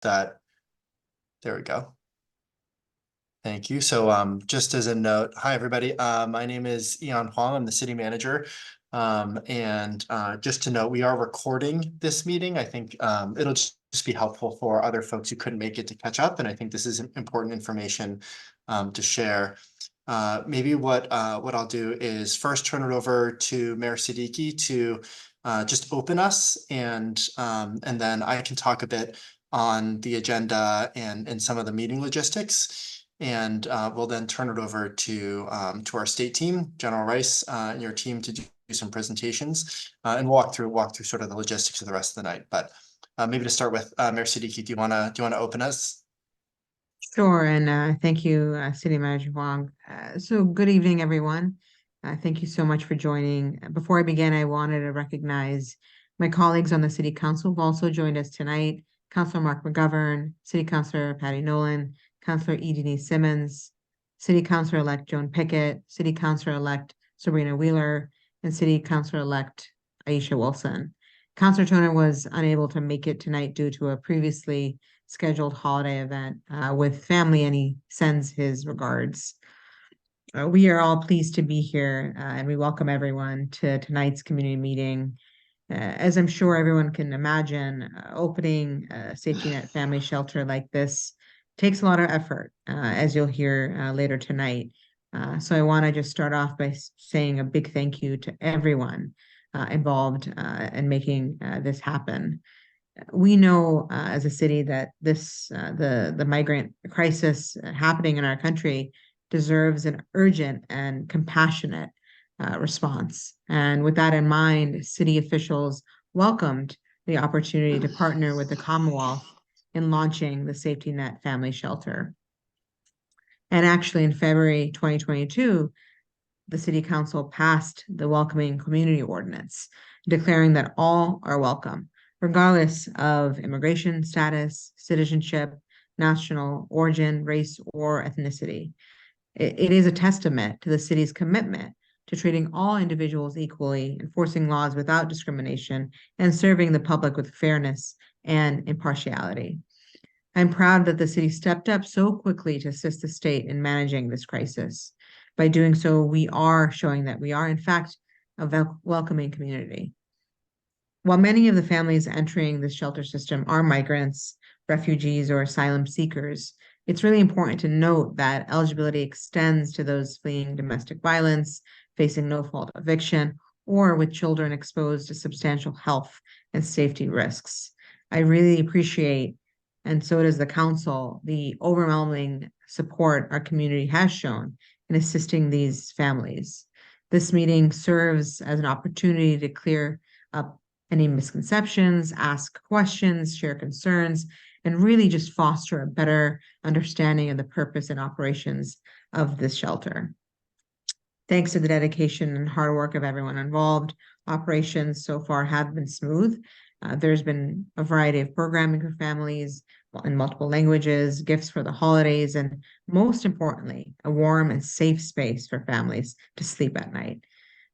that. There we go. Thank you. So just as a note, hi, everybody. My name is Ian Huang. I'm the city manager. Just to note, we are recording this meeting. I think it'll just be helpful for other folks who couldn't make it to catch up. And I think this is important information to share. Maybe what I'll do is first turn it over to Mayor Siddiqui to just open us, and then I can talk a bit on the agenda and some of the meeting logistics. And we'll then turn it over to our state team, General Rice, and your team to do some presentations and walk through sort of the logistics of the rest of the night. But maybe to start with, Mayor Siddiqui, do you want to open us? Sure, and thank you, City Manager Huang. So good evening, everyone. Thank you so much for joining. Before I begin, I wanted to recognize my colleagues on the City Council who've also joined us tonight. Councilor Mark McGovern, City Councilor Patty Nolan, Councilor E. Denise Simmons, City Councilor-elect Joan Pickett, City Councilor-elect Sabrina Wheeler, and City Councilor-elect Aisha Wilson. Councilor Toner was unable to make it tonight due to a previously scheduled holiday event with family, and he sends his regards. We are all pleased to be here, and we welcome everyone to tonight's community meeting. As I'm sure everyone can imagine, opening a safety net family shelter like this takes a lot of effort, as you'll hear later tonight. So I want to just start off by saying a big thank you to everyone involved in making this happen. We know as a city that the migrant crisis happening in our country deserves an urgent and compassionate response. And with that in mind, city officials welcomed the opportunity to partner with the Commonwealth in launching the Safety Net Family Shelter. And actually, in February 2022, the City Council passed the Welcoming Community Ordinance, declaring that all are welcome, regardless of immigration status, citizenship, national origin, race, or ethnicity. It is a testament to the city's commitment to treating all individuals equally, enforcing laws without discrimination, and serving the public with fairness and impartiality. I'm proud that the city stepped up so quickly to assist the state in managing this crisis. By doing so, we are showing that we are, in fact, a welcoming community. While many of the families entering this shelter system are migrants, refugees, or asylum seekers, it's really important to note that eligibility extends to those fleeing domestic violence, facing no-fault eviction, or with children exposed to substantial health and safety risks. I really appreciate, and so does the council, the overwhelming support our community has shown in assisting these families. This meeting serves as an opportunity to clear up any misconceptions, ask questions, share concerns, and really just foster a better understanding of the purpose and operations of this shelter. Thanks to the dedication and hard work of everyone involved, operations so far have been smooth. There's been a variety of programming for families in multiple languages, gifts for the holidays, and most importantly, a warm and safe space for families to sleep at night,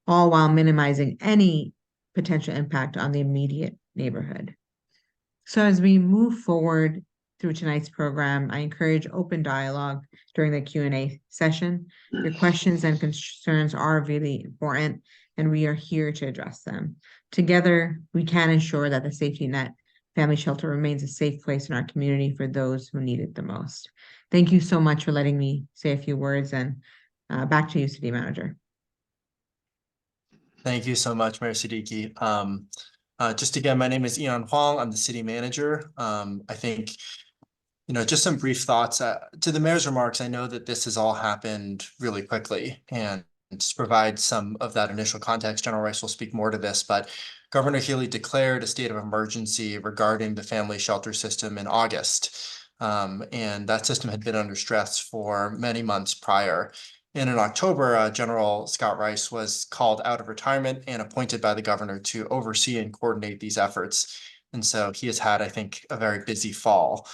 all while minimizing any potential impact on the immediate neighborhood. So as we move forward through tonight's program, I encourage open dialogue during the Q&A session. Your questions and concerns are really important, and we are here to address them. Together, we can ensure that the Safety Net Family Shelter remains a safe place in our community for those who need it the most. Thank you so much for letting me say a few words, and back to you, City Manager. Thank you so much, Mayor Siddiqui. Just again, my name is Ian Huang. I'm the city manager. I think, just some brief thoughts. To the mayor's remarks, I know that this has all happened really quickly, and to provide some of that initial context, General Rice will speak more to this, but Governor Healy declared a state of emergency regarding the family shelter system in August. And that system had been under stress for many months prior. And in October, General Scott Rice was called out of retirement and appointed by the governor to oversee and coordinate these efforts. And so he has had, I think, a very busy fall.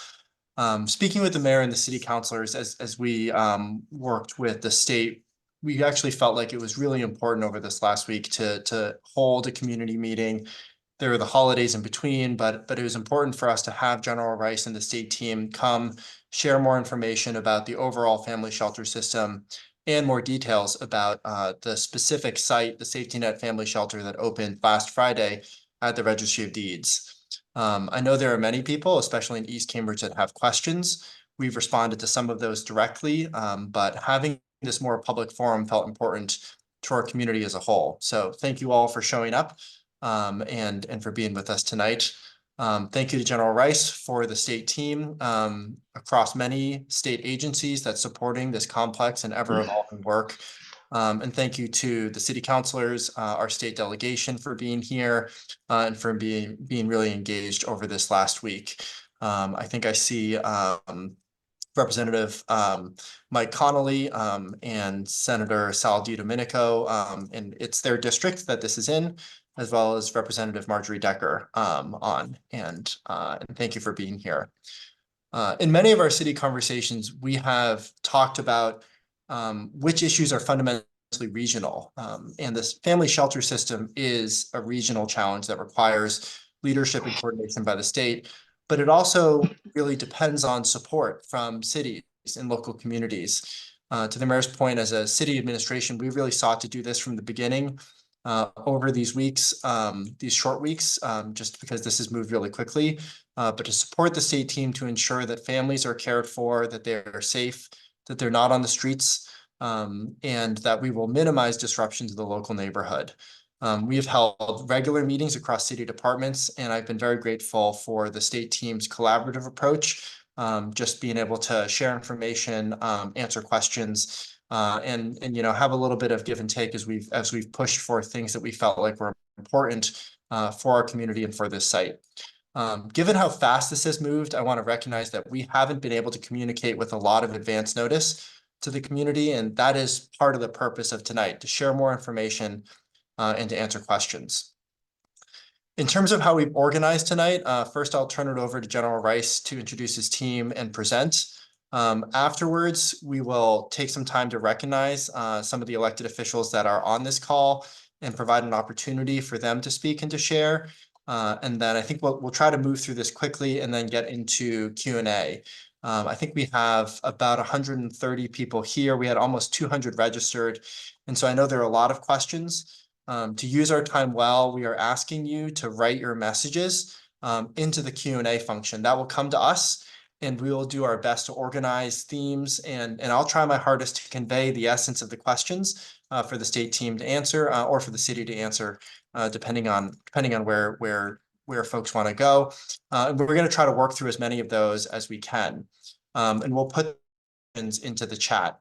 Speaking with the mayor and the city councilors as we worked with the state, we actually felt like it was really important over this last week to hold a community meeting there were the holidays in between, but it was important for us to have General Rice and the state team come share more information about the overall family shelter system and more details about the specific site, the Safety Net Family Shelter that opened last Friday at the Registry of Deeds. I know there are many people, especially in East Cambridge, that have questions. We've responded to some of those directly, but having this more public forum felt important to our community as a whole. So thank you all for showing up and for being with us tonight. Thank you to General Rice for the state team across many state agencies that's supporting this complex and ever-evolving work. And thank you to the city councilors, our state delegation for being here and for being really engaged over this last week. I think I see Representative Mike Connolly and Senator Sal DiDomenico, and it's their district that this is in, as well as Representative Marjorie Decker on. And thank you for being here. In many of our city conversations, we have talked about which issues are fundamentally regional. And this family shelter system is a regional challenge that requires leadership and coordination by the state, but it also really depends on support from cities and local communities. To the mayor's point, as a city administration, we really sought to do this from the beginning over these weeks, these short weeks, just because this has moved really quickly, but to support the state team to ensure that families are cared for, that they're safe, that they're not on the streets, and that we will minimize disruption to the local neighborhood. We have held regular meetings across city departments, and I've been very grateful for the state team's collaborative approach, just being able to share information, answer questions, and have a little bit of give and take as we've pushed for things that we felt like were important for our community and for this site. Given how fast this has moved, I want to recognize that we haven't been able to communicate with a lot of advance notice to the community, and that is part of the purpose of tonight, to share more information and to answer questions. In terms of how we've organized tonight, first I'll turn it over to General Rice to introduce his team and present. Afterwards, we will take some time to recognize some of the elected officials that are on this call and provide an opportunity for them to speak and to share. And then I think we'll try to move through this quickly and then get into Q&A. I think we have about 130 people here. We had almost 200 registered. And so I know there are a lot of questions. To use our time well, we are asking you to write your messages into the Q&A function. That will come to us, and we will do our best to organize themes, and I'll try my hardest to convey the essence of the questions for the state team to answer or for the city to answer, depending on where folks want to go. And we're going to try to work through as many of those as we can, and we'll put into the chat.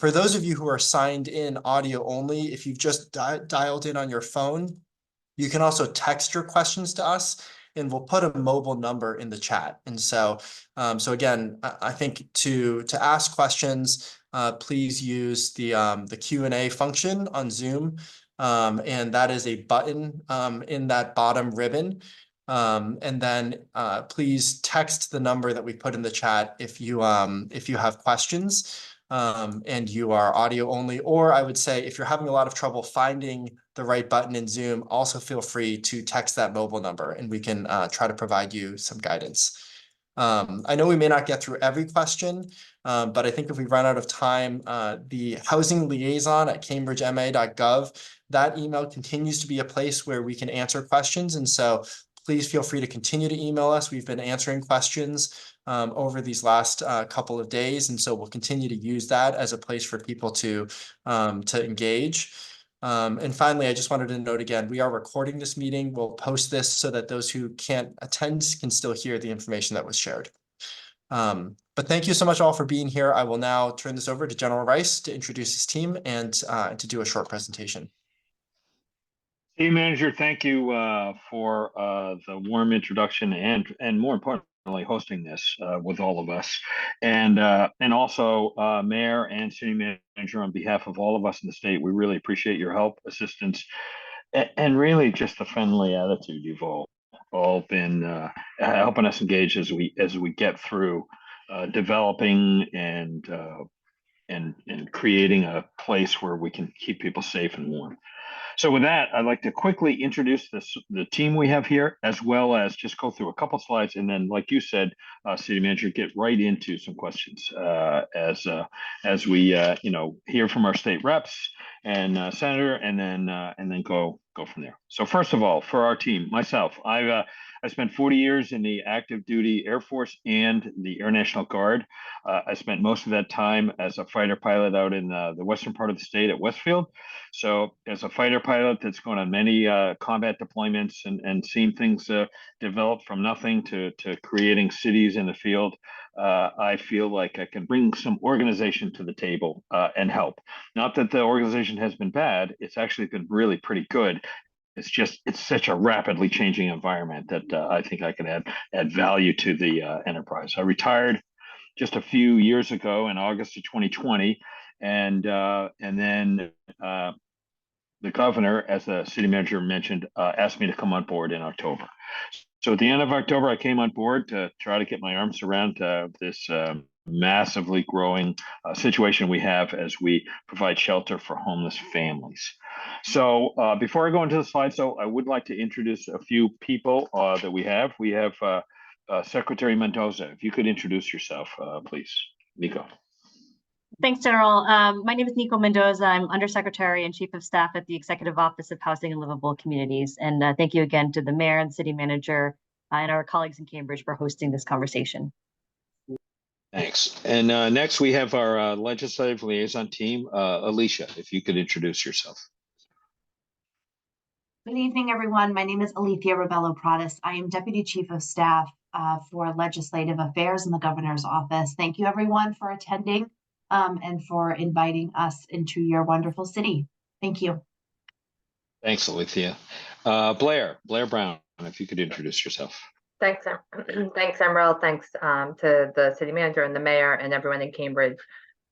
For those of you who are signed in audio only, if you've just dialed in on your phone, you can also text your questions to us, and we'll put a mobile number in the chat. And so again, I think to ask questions, please use the Q&A function on Zoom, and that is a button in that bottom ribbon. And then please text the number that we put in the chat if you have questions. And you are audio only, or I would say if you're having a lot of trouble finding the right button in Zoom, also feel free to text that mobile number and we can try to provide you some guidance. I know we may not get through every question, but I think if we run out of time, the housing liaison at cambridgema.gov, that email continues to be a place where we can answer questions. And so please feel free to continue to email us. We've been answering questions over these last couple of days. And so we'll continue to use that as a place for people to engage. And finally, I just wanted to note again, we are recording this meeting. We'll post this so that those who can't attend can still hear the information that was shared. But thank you so much all for being here. I will now turn this over to General Rice to introduce his team and to do a short presentation. City Manager, thank you for the warm introduction and more importantly, hosting this with all of us. And also Mayor and City Manager, on behalf of all of us in the state, we really appreciate your help, assistance, and really just the friendly attitude you've all been helping us engage as we get through developing and creating a place where we can keep people safe and warm. So with that, I'd like to quickly introduce the team we have here, as well as just go through a couple slides, and then, like you said, City Manager, get right into some questions as we hear from our state reps and senator, and then go from there. So first of all, for our team, myself, I spent 40 years in the active duty Air Force and the Air National Guard. I spent most of that time as a fighter pilot out in the western part of the state at Westfield. So as a fighter pilot that's gone on many combat deployments and seen things develop from nothing to creating cities in the field, I feel like I can bring some organization to the table and help. Not that the organization has been bad, it's actually been really pretty good. It's such a rapidly changing environment that I think I can add value to the enterprise. I retired just a few years ago in August of 2020, and then the governor, as the city manager mentioned, asked me to come on board in October. So at the end of October, I came on board to try to get my arms around this massively growing situation we have as we provide shelter for homeless families. So before I go into the slides, though, I would like to introduce a few people that we have. We have Secretary Mendoza. If you could introduce yourself, please. Nico. Thanks, General. My name is Nico Mendoza. I'm Undersecretary and Chief of Staff at the Executive Office of Housing and Livable Communities. And thank you again to the Mayor and City Manager and our colleagues in Cambridge for hosting this conversation. Thanks. And next we have our Legislative Liaison team. Alicia, if you could introduce yourself. Good evening, everyone. My name is Alethea Rebello-Pradas. I am Deputy Chief of Staff for Legislative Affairs in the Governor's Office. Thank you, everyone, for attending and for inviting us into your wonderful city. Thank you. Thanks, Alethea. Blair Brown, if you could introduce yourself. Thanks, thanks, Emerald. Thanks to the city manager and the mayor and everyone in Cambridge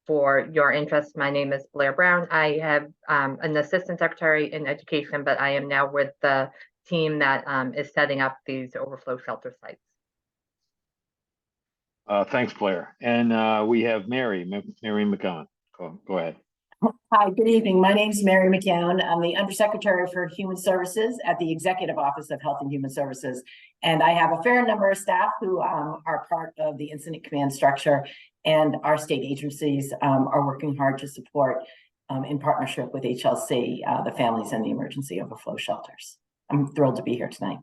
for your interest. My name is Blair Brown. I have an assistant secretary in education, but I am now with the team that is setting up these overflow shelter sites. Thanks, Blair. And we have Mary McGowan. Go ahead. Hi, good evening. My name is Mary McGowan. I'm the Undersecretary for Human Services at the Executive Office of Health and Human Services. And I have a fair number of staff who are part of the incident command structure, and our state agencies are working hard to support in partnership with HLC, the families in the emergency overflow shelters. I'm thrilled to be here tonight.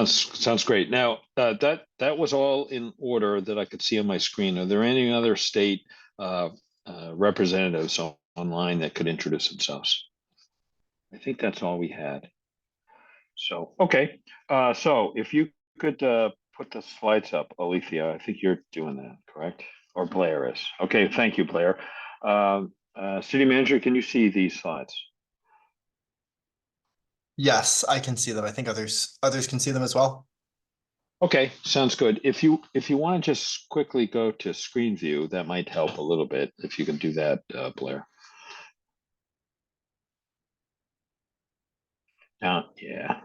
Sounds great. Now, that was all in order that I could see on my screen. Are there any other state representatives online that could introduce themselves? I think that's all we had. So, okay. So if you could put the slides up, Alethea, I think you're doing that, correct? Or Blair is. Okay, thank you, Blair. City Manager, can you see these slides? Yes, I can see them. I think others can see them as well. Okay, sounds good. If you want to just quickly go to screen view, that might help a little bit if you can do that, Blair. Yeah.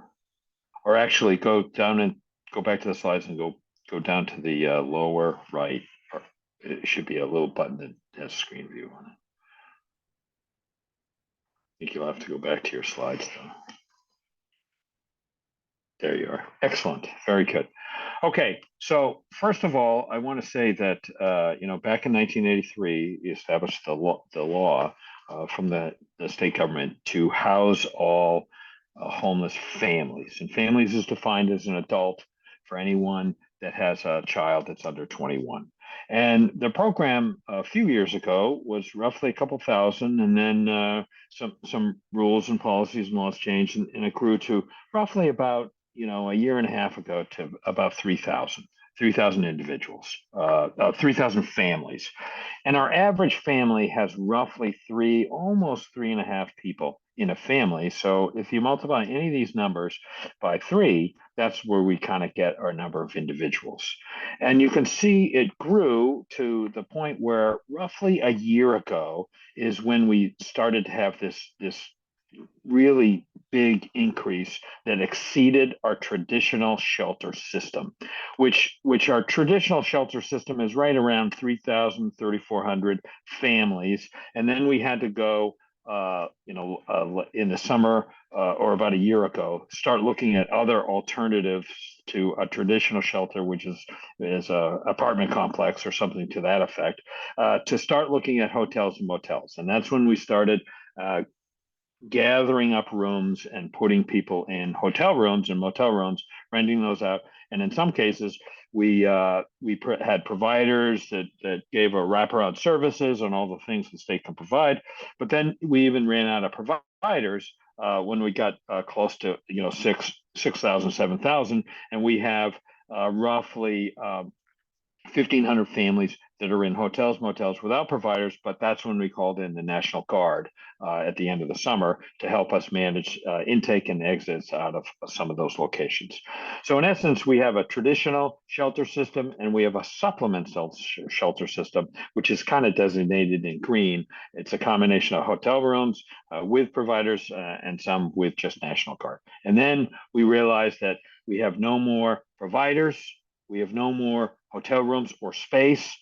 Or actually go down and go back to the slides and go down to the lower right. Or it should be a little button that has screen view on it. I think you'll have to go back to your slides though. There you are. Excellent. Very good. Okay, so first of all, I want to say that back in 1983, we established the law from the state government to house all homeless families, and families is defined as an adult for anyone that has a child that's under 21. And the program a few years ago was roughly a couple thousand, and then some rules and policies and laws changed, and it grew to roughly about a year and a half ago to about 3,000 individuals, 3,000 families. And our average family has roughly almost 3.5 people in a family. So if you multiply any of these numbers by 3, that's where we kind of get our number of individuals. And you can see it grew to the point where roughly a year ago is when we started to have this really big increase that exceeded our traditional shelter system, which our traditional shelter system is right around 3,000, 3,400 families. And then we had to go in the summer or about a year ago, start looking at other alternatives to a traditional shelter, which is a apartment complex or something to that effect, to start looking at hotels and motels. And that's when we started gathering up rooms and putting people in hotel rooms and motel rooms, renting those out. And in some cases, we had providers that gave a wraparound services on all the things the state can provide. But then we even ran out of providers when we got close to 6,000, 7,000, and we have roughly 1,500 families that are in hotels, motels without providers, but that's when we called in the National Guard at the end of the summer to help us manage intake and exits out of some of those locations. So in essence, we have a traditional shelter system and we have a supplemental shelter system, which is kind of designated in green. It's a combination of hotel rooms with providers and some with just National Guard. And then we realized that we have no more providers, we have no more hotel rooms or space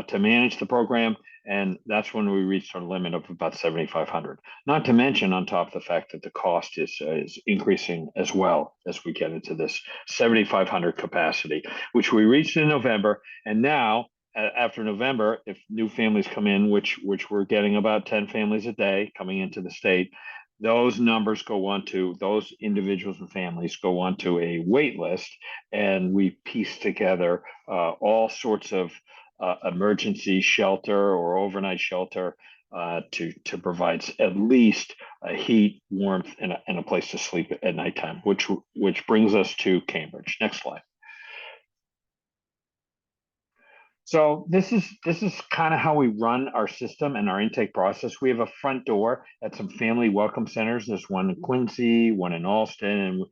to manage the program. And that's when we reached our limit of about 7,500. Not to mention on top of the fact that the cost is increasing as well as we get into this 7,500 capacity, which we reached in November. And now after November, if new families come in, which we're getting about 10 families a day coming into the state, those numbers go on to those individuals and families go onto a wait list, and we piece together all sorts of emergency shelter or overnight shelter to provide at least heat, warmth, and a place to sleep at nighttime, which brings us to Cambridge. Next slide. So this is kind of how we run our system and our intake process. We have a front door at some family welcome centers. There's one in Quincy, one in Alston, and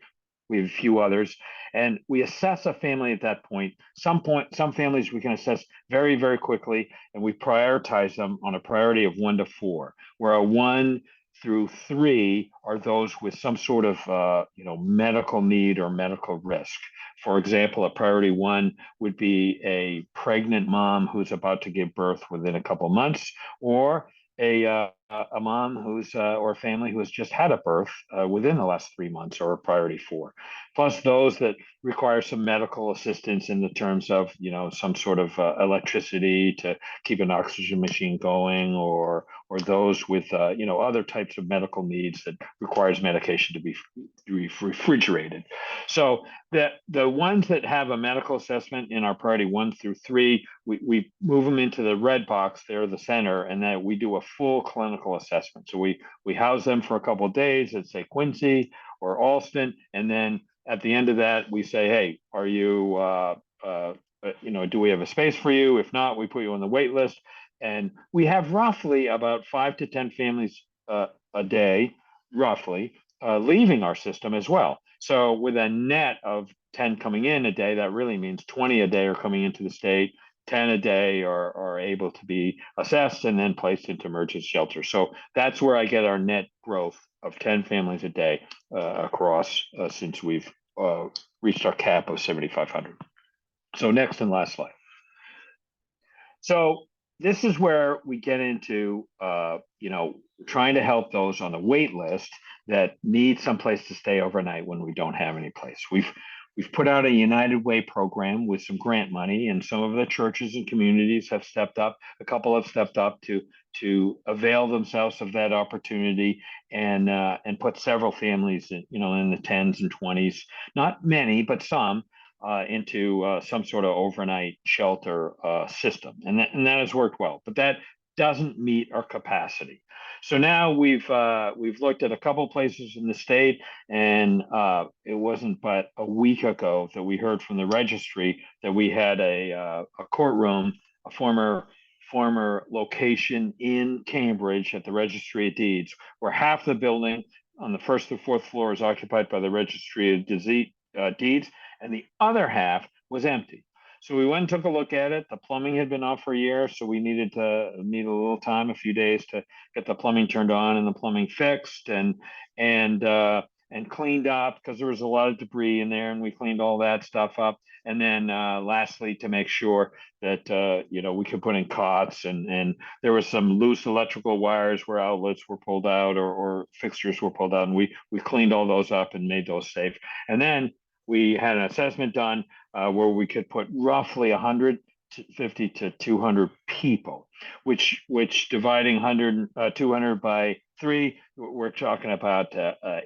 we have a few others. And we assess a family at that point. Some families we can assess very, very quickly, and we prioritize them on a priority of 1 to 4, where a 1 through 3 are those with some sort of medical need or medical risk. For example, a priority 1 would be a pregnant mom who's about to give birth within a couple months, or a mom who's or a family who has just had a birth within the last 3 months, or a priority 4. Plus those that require some medical assistance in the terms of some sort of electricity to keep an oxygen machine going, or those with other types of medical needs that requires medication to be refrigerated. So the ones that have a medical assessment in our priority 1 through 3, we move them into the red box there, the center, and then we do a full clinical assessment. So we house them for a couple of days at, say, Quincy or Alston, and then at the end of that, we say, hey, are you, do we have a space for you? If not, we put you on the wait list. And we have roughly about 5 to 10 families a day, roughly, leaving our system as well. So with a net of 10 coming in a day, that really means 20 a day are coming into the state, 10 a day are able to be assessed and then placed into emergency shelter. So that's where I get our net growth of 10 families a day across since we've reached our cap of 7,500. So next and last slide. So this is where we get into, trying to help those on the wait list that need someplace to stay overnight when we don't have any place. We've put out a United Way program with some grant money, and some of the churches and communities have stepped up. A couple have stepped up to avail themselves of that opportunity and put several families in the 10s and 20s, not many, but some, into some sort of overnight shelter system, and that has worked well. But that doesn't meet our capacity. So now we've looked at a couple places in the state, and it wasn't but a week ago that we heard from the registry that we had a courtroom, a former location in Cambridge at the Registry of Deeds, where half the building on the 1st to 4th floor is occupied by the Registry of Deeds, and the other half was empty. So we went and took a look at it. The plumbing had been off for a year, so we needed a little time, a few days, to get the plumbing turned on and the plumbing fixed. And and cleaned up because there was a lot of debris in there, and we cleaned all that stuff up. And then lastly, to make sure that we could put in cots, and there was some loose electrical wires where outlets were pulled out or fixtures were pulled out, and we cleaned all those up and made those safe. And then we had an assessment done where we could put roughly 150 to 200 people, which dividing 200 by 3, we're talking about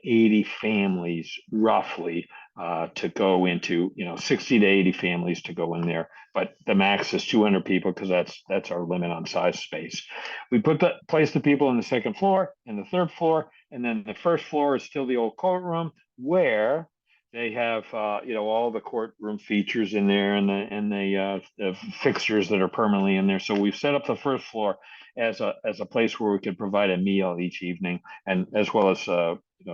80 families roughly to go into, 60 to 80 families to go in there. But the max is 200 people because that's our limit on size space. We place the people in the second floor and the third floor, and then the first floor is still the old courtroom where they have, all the courtroom features in there and the fixtures that are permanently in there. So we've set up the first floor as a place where we could provide a meal each evening, and as well as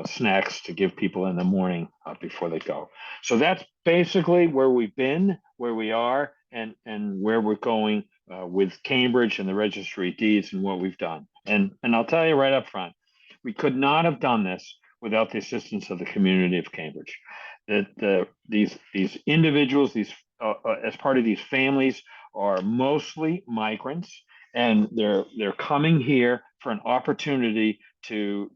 snacks to give people in the morning before they go. So that's basically where we've been, where we are, and where we're going with Cambridge and the Registry of Deeds and what we've done. And I'll tell you right up front, we could not have done this without the assistance of the community of Cambridge. These individuals, as part of these families, are mostly migrants, and they're coming here for an opportunity to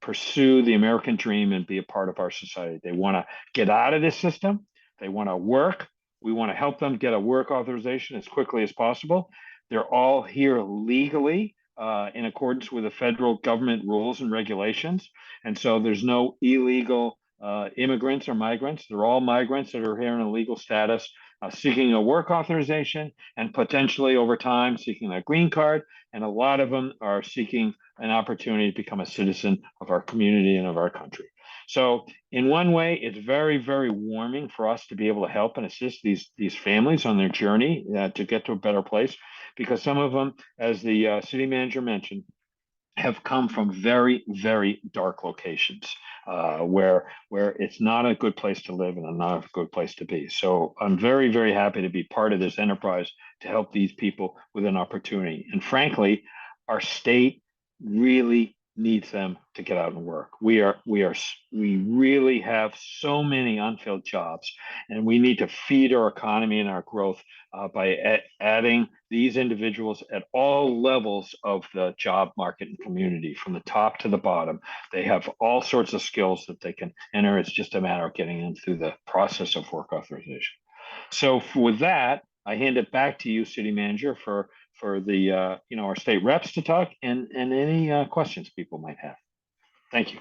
pursue the American dream and be a part of our society. They want to get out of this system. They want to work. We want to help them get a work authorization as quickly as possible. They're all here legally in accordance with the federal government rules and regulations. And so there's no illegal immigrants or migrants. They're all migrants that are here in a legal status, seeking a work authorization and potentially over time seeking a green card. And a lot of them are seeking an opportunity to become a citizen of our community and of our country. So in one way, it's very, very warming for us to be able to help and assist these families on their journey to get to a better place, because some of them, as the city manager mentioned, have come from very, very dark locations where it's not a good place to live and not a good place to be. So I'm very, very happy to be part of this enterprise to help these people with an opportunity. And frankly, our state really needs them to get out and work. We really have so many unfilled jobs, and we need to feed our economy and our growth by adding these individuals at all levels of the job market and community, from the top to the bottom. They have all sorts of skills that they can enter. It's just a matter of getting them through the process of work authorization. So with that, I hand it back to you, City Manager, for the our state reps to talk and any questions people might have. Thank you.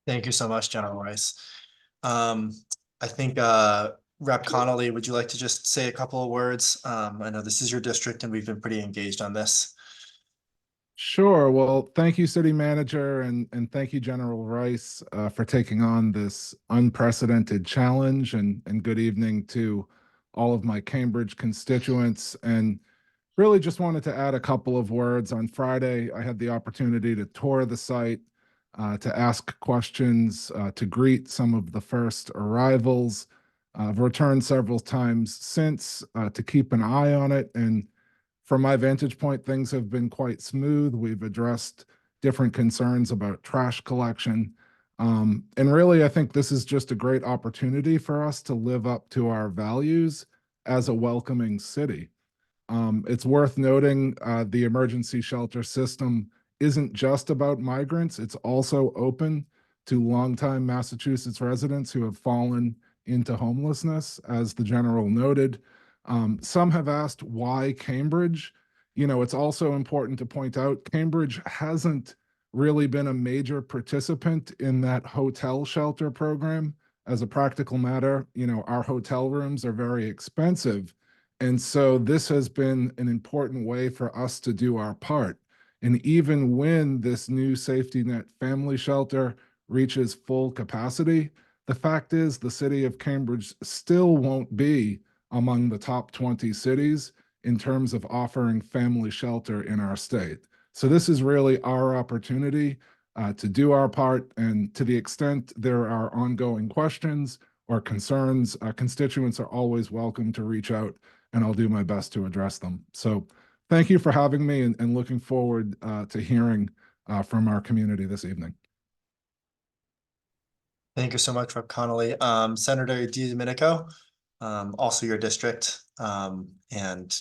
Thank you so much, General Rice. I think Rep Connolly, would you like to just say a couple of words? I know this is your district and we've been pretty engaged on this. Sure. Well, thank you, City Manager, and thank you, General Rice, for taking on this unprecedented challenge, and good evening to all of my Cambridge constituents. And really just wanted to add a couple of words. On Friday, I had the opportunity to tour the site, to ask questions, to greet some of the first arrivals. I've returned several times since to keep an eye on it. And from my vantage point, things have been quite smooth. We've addressed different concerns about trash collection. And really, I think this is just a great opportunity for us to live up to our values as a welcoming city. It's worth noting the emergency shelter system isn't just about migrants. It's also open to longtime Massachusetts residents who have fallen into homelessness, as the General noted. Some have asked why Cambridge. It's also important to point out Cambridge hasn't really been a major participant in that hotel shelter program. As a practical matter, our hotel rooms are very expensive. And so this has been an important way for us to do our part. And even when this new safety net family shelter reaches full capacity, the fact is the city of Cambridge still won't be among the top 20 cities in terms of offering family shelter in our state. So this is really our opportunity to do our part. And to the extent there are ongoing questions or concerns, constituents are always welcome to reach out, and I'll do my best to address them. So thank you for having me, and looking forward to hearing from our community this evening. Thank you so much, Rep. Connolly. Senator DiDomenico, also your district, and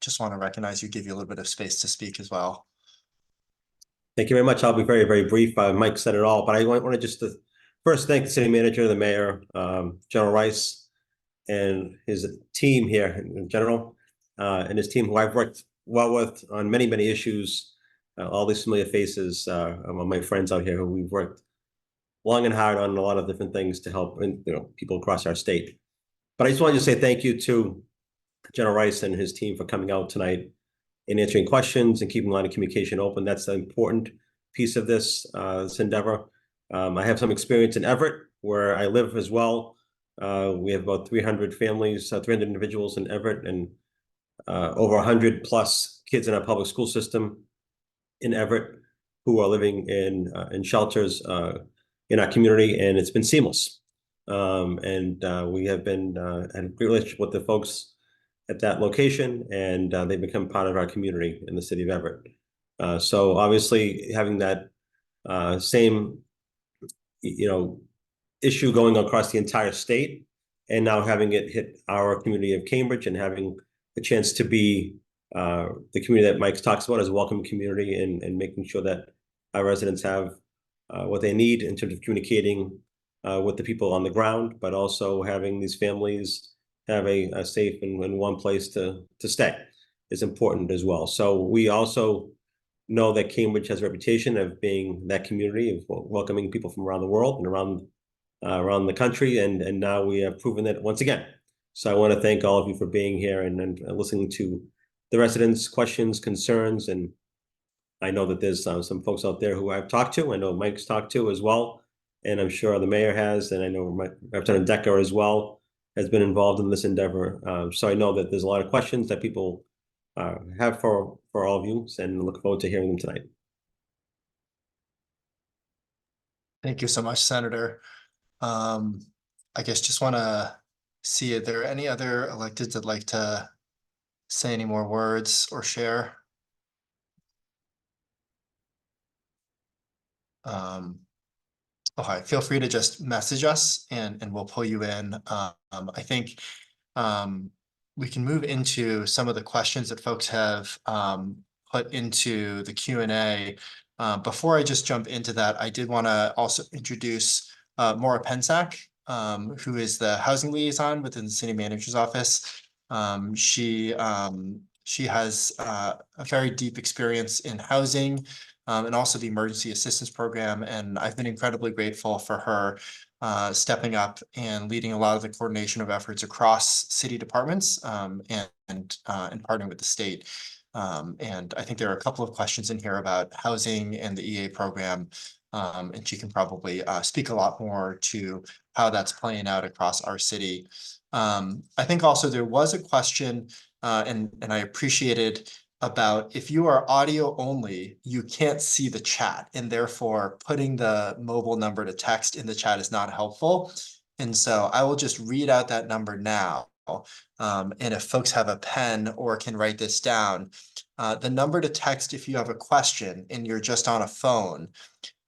just want to recognize you, give you a little bit of space to speak as well. Thank you very much. I'll be very, very brief. Mike said it all, but I want to just first thank the city manager, the mayor, General Rice, and his team here in general, and his team who I've worked well with on many, many issues. All these familiar faces, among my friends out here who we've worked long and hard on a lot of different things to help, people across our state. But I just wanted to say thank you to General Rice and his team for coming out tonight and answering questions and keeping a line of communication open. That's the important piece of this endeavor. I have some experience in Everett, where I live as well. We have about 300 families, 300 individuals in Everett, and over 100 plus kids in our public school system in Everett who are living in shelters in our community, and it's been seamless. We have been had a great relationship with the folks at that location, and they've become part of our community in the city of Everett. So obviously having that same, issue going across the entire state, and now having it hit our community of Cambridge, and having a chance to be the community that Mike talks about as a welcoming community, and making sure that our residents have what they need in terms of communicating with the people on the ground, but also having these families have a safe and one place to stay is important as well. So we also know that Cambridge has a reputation of being that community of welcoming people from around the world and around the country, and now we have proven that once again. So I want to thank all of you for being here and listening to the residents' questions, concerns, and I know that there's some folks out there who I've talked to. I know Mike's talked to as well, and I'm sure the mayor has, and I know Representative Decker as well has been involved in this endeavor. So I know that there's a lot of questions that people have for all of you, and look forward to hearing them tonight. Thank you so much, Senator. I guess just want to see, are there any other electeds that'd like to say any more words or share? Okay, feel free to just message us and we'll pull you in. I think we can move into some of the questions that folks have put into the Q&A. Before I just jump into that, I did want to also introduce Maura Pensack, who is the housing liaison within the city manager's office. She has a very deep experience in housing, and also the emergency assistance program. And I've been incredibly grateful for her stepping up and leading a lot of the coordination of efforts across city departments, and partnering with the state. And I think there are a couple of questions in here about housing and the EA program, and she can probably speak a lot more to how that's playing out across our city. I think also there was a question, and I appreciated, about if you are audio only, you can't see the chat, and therefore putting the mobile number to text in the chat is not helpful. And so I will just read out that number now. And if folks have a pen or can write this down, the number to text if you have a question and you're just on a phone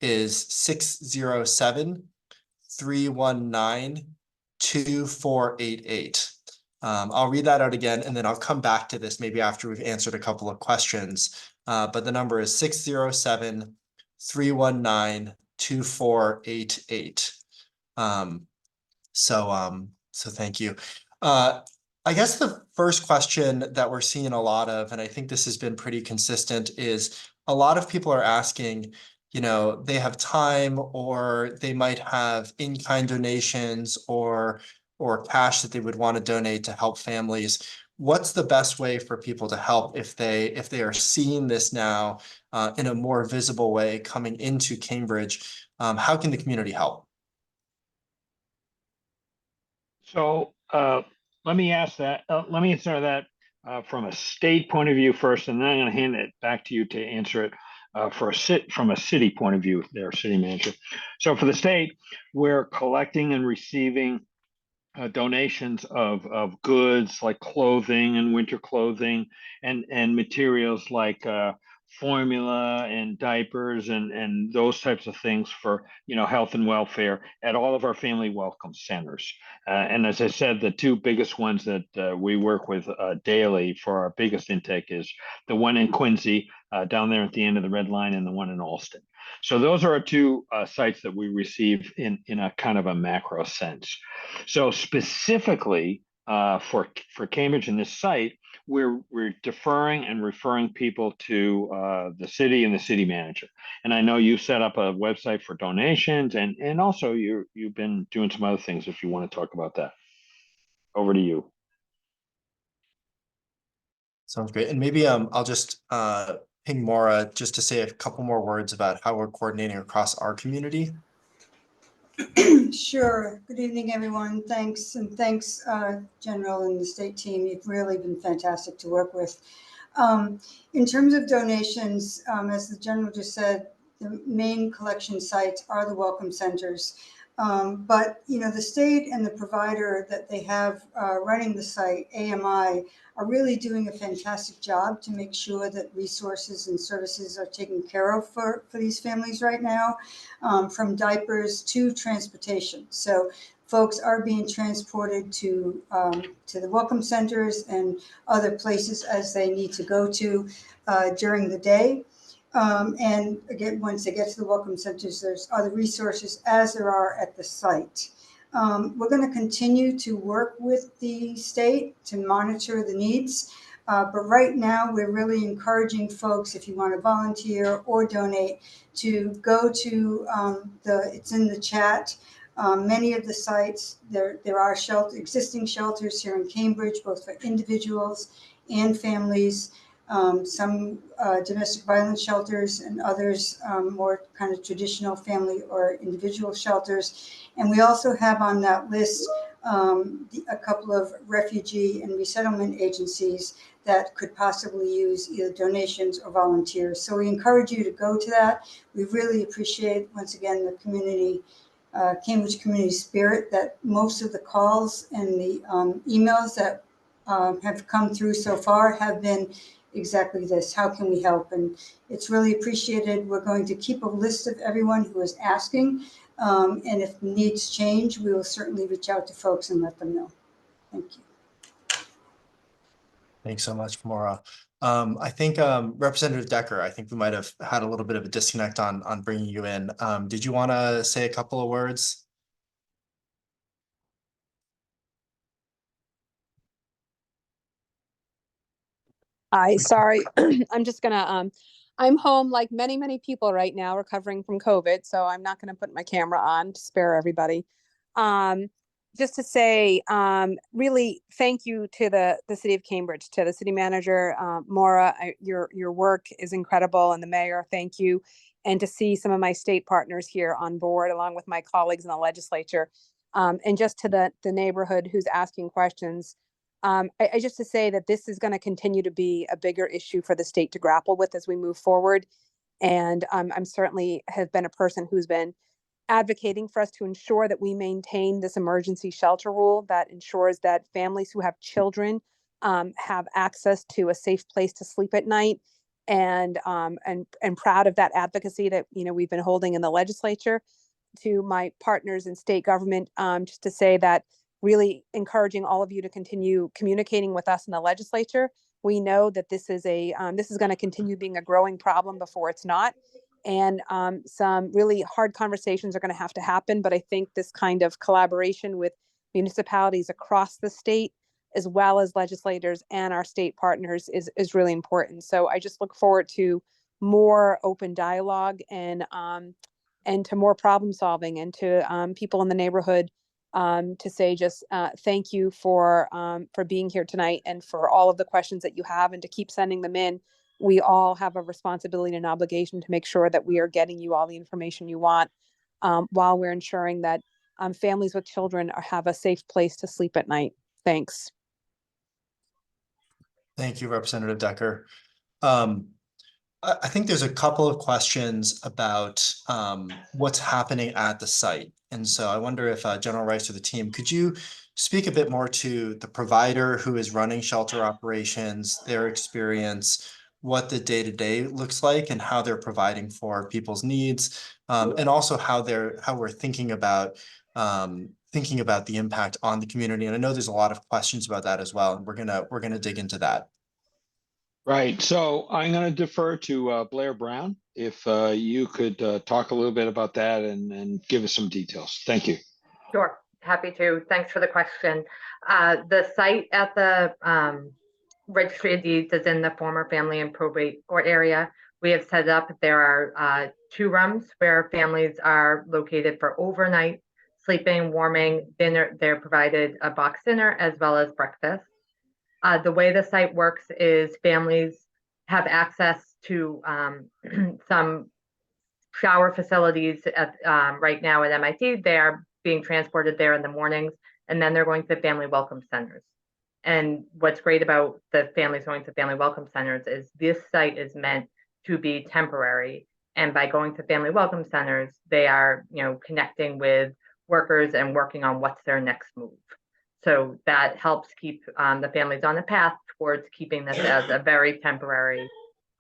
is 607-319-2488. I'll read that out again, and then I'll come back to this maybe after we've answered a couple of questions. But the number is 607-319-2488. So thank you. I guess the first question that we're seeing a lot of, and I think this has been pretty consistent, is a lot of people are asking, they have time, or they might have in-kind donations or cash that they would want to donate to help families. What's the best way for people to help if they are seeing this now in a more visible way coming into Cambridge? How can the community help? So let me ask that. Let me answer that from a state point of view first, and then I'm going to hand it back to you to answer it from a city point of view, there, city manager. So for the state, we're collecting and receiving donations of goods like clothing and winter clothing, and materials like formula and diapers and those types of things for, health and welfare at all of our family welcome centers. And as I said, the two biggest ones that we work with daily for our biggest intake is the one in Quincy down there at the end of the Red Line, and the one in Alston. So those are our two sites that we receive in a kind of a macro sense. So specifically for Cambridge and this site, we're deferring and referring people to the city and the city manager. And I know you set up a website for donations, and also you've been doing some other things if you want to talk about that. Over to you. Sounds great. And maybe I'll just ping Maura just to say a couple more words about how we're coordinating across our community. Sure. Good evening, everyone. Thanks. And thanks, General and the state team. You've really been fantastic to work with. In terms of donations, as the General just said, the main collection sites are the welcome centers. But, the state and the provider that they have running the site, AMI, are really doing a fantastic job to make sure that resources and services are taken care of for these families right now, from diapers to transportation. So folks are being transported to the welcome centers and other places as they need to go to during the day. And again, once they get to the welcome centers, there's other resources as there are at the site. We're going to continue to work with the state to monitor the needs. But right now, we're really encouraging folks, if you want to volunteer or donate, to go to it's in the chat. Many of the sites, there are existing shelters here in Cambridge, both for individuals and families. Some domestic violence shelters, and others more kind of traditional family or individual shelters. And we also have on that list a couple of refugee and resettlement agencies that could possibly use either donations or volunteers. So we encourage you to go to that. We really appreciate, once again, the community, Cambridge community spirit, that most of the calls and the emails that have come through so far have been exactly this. How can we help? And it's really appreciated. We're going to keep a list of everyone who is asking. And if needs change, we will certainly reach out to folks and let them know. Thank you. Thanks so much, Maura. I think Representative Decker, I think we might have had a little bit of a disconnect on bringing you in. Did you want to say a couple of words? Sorry, I'm just gonna, I'm home like many people right now recovering from COVID, so I'm not gonna put my camera on to spare everybody. Just to say, really thank you to the city of Cambridge, to the city manager, Maura, your work is incredible, and the mayor, thank you. And to see some of my state partners here on board, along with my colleagues in the legislature, and just to the neighborhood who's asking questions. I just to say that this is going to continue to be a bigger issue for the state to grapple with as we move forward. And I'm certainly have been a person who's been advocating for us to ensure that we maintain this emergency shelter rule that ensures that families who have children have access to a safe place to sleep at night. And proud of that advocacy that we've been holding in the legislature. To my partners in state government, just to say that really encouraging all of you to continue communicating with us in the legislature. We know that this is going to continue being a growing problem before it's not. And some really hard conversations are going to happen. But I think this kind of collaboration with municipalities across the state, as well as legislators and our state partners, is really important. So I just look forward to more open dialogue and to more problem solving, and to people in the neighborhood to say just thank you for being here tonight, and for all of the questions that you have, and to keep sending them in. We all have a responsibility and obligation to make sure that we are getting you all the information you want, while we're ensuring that families with children have a safe place to sleep at night. Thanks. Thank you, Representative Decker. I think there's a couple of questions about what's happening at the site. And so I wonder if General Rice or the team, could you speak a bit more to the provider who is running shelter operations, their experience, what the day-to-day looks like and how they're providing for people's needs, and also how we're thinking about the impact on the community. And I know there's a lot of questions about that as well, and we're gonna dig into that. Right. So I'm going to defer to Blair Brown. If you could talk a little bit about that and give us some details. Thank you. Sure, happy to. Thanks for the question. The site at the Registry of Deeds is in the former family and probate court area. We have set up, there are 2 rooms where families are located for overnight sleeping, warming, dinner. They're provided a box dinner as well as breakfast. The way the site works is families have access to some shower facilities at, right now at MIT. They are being transported there in the mornings, and then they're going to family welcome centers. And what's great about the families going to family welcome centers is this site is meant to be temporary. And by going to family welcome centers, they are, connecting with workers and working on what's their next move. So that helps keep the families on the path towards keeping this as a very temporary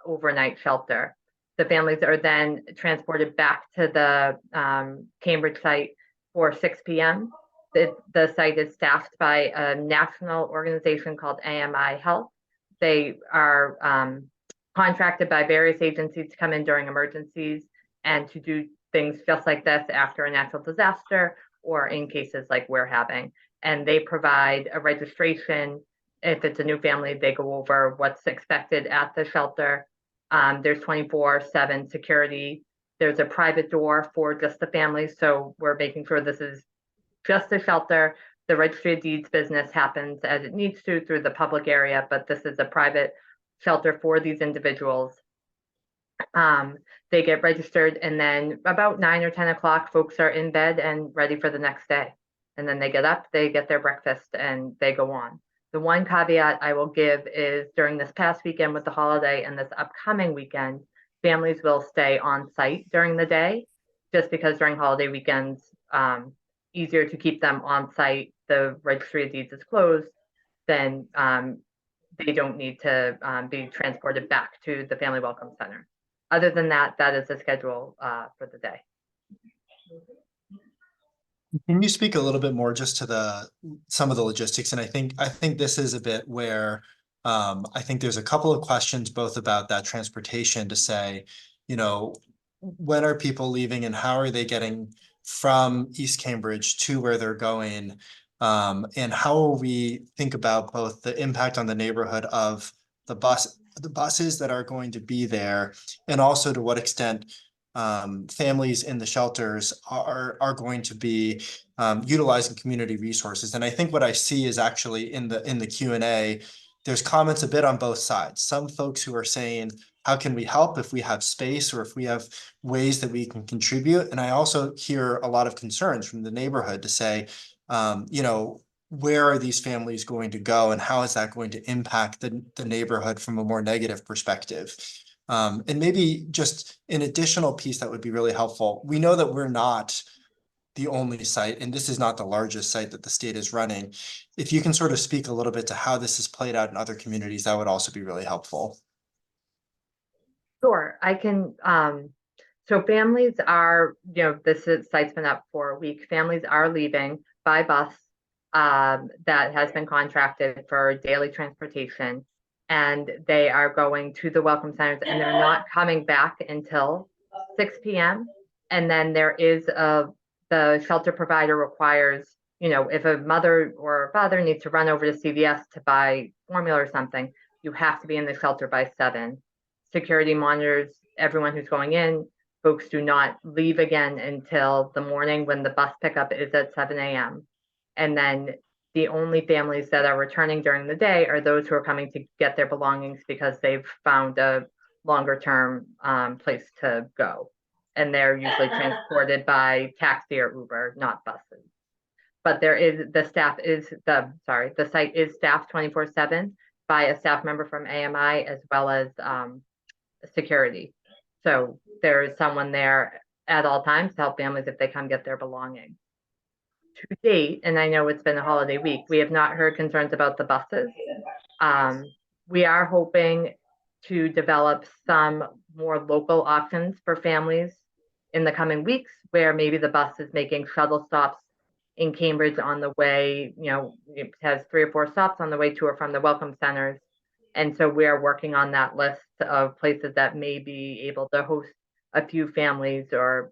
overnight shelter. The families are then transported back to the Cambridge site for 6 p.m. The site is staffed by a national organization called AMI Health. They are contracted by various agencies to come in during emergencies and to do things just like this after a natural disaster or in cases like we're having. And they provide a registration. If it's a new family, they go over what's expected at the shelter. There's 24/7 security. There's a private door for just the family. So we're making sure this is just a shelter. The Registry of Deeds business happens as it needs to through the public area, but this is a private shelter for these individuals. They get registered, and then about 9 or 10 o'clock, folks are in bed and ready for the next day. And then they get up, they get their breakfast, and they go on. The one caveat I will give is during this past weekend with the holiday and this upcoming weekend, families will stay on site during the day, just because during holiday weekends, easier to keep them on site. The Registry of Deeds is closed, then they don't need to be transported back to the Family Welcome Center. Other than that, that is the schedule for the day. Can you speak a little bit more just to some of the logistics? And I think this is a bit where I think there's a couple of questions both about that transportation to say, when are people leaving and how are they getting from East Cambridge to where they're going? And how will we think about both the impact on the neighborhood of the buses that are going to be there, and also to what extent families in the shelters are going to be utilizing community resources. And I think what I see is actually in the Q&A, there's comments a bit on both sides. Some folks who are saying, how can we help if we have space or if we have ways that we can contribute? And I also hear a lot of concerns from the neighborhood to say, where are these families going to go and how is that going to impact the neighborhood from a more negative perspective? And maybe just an additional piece that would be really helpful. We know that we're not the only site, and this is not the largest site that the state is running. If you can sort of speak a little bit to how this is played out in other communities, that would also be really helpful. Sure, I can. So families are, site's been up for a week. Families are leaving by bus that has been contracted for daily transportation. And they are going to the welcome centers, and they're not coming back until 6 p.m. And then there is the shelter provider requires, if a mother or a father needs to run over to CVS to buy formula or something, you have to be in the shelter by 7. Security monitors everyone who's going in. Folks do not leave again until the morning when the bus pickup is at 7 a.m. And then the only families that are returning during the day are those who are coming to get their belongings because they've found a longer term place to go. And they're usually transported by taxi or Uber, not buses. But the site is staffed 24/7 by a staff member from AMI as well as security. So there is someone there at all times to help families if they come get their belongings. To date, and I know it's been a holiday week, we have not heard concerns about the buses. We are hoping to develop some more local options for families in the coming weeks, where maybe the bus is making shuttle stops in Cambridge on the way, it has 3 or 4 stops on the way to or from the welcome centers. And so we're working on that list of places that may be able to host a few families or,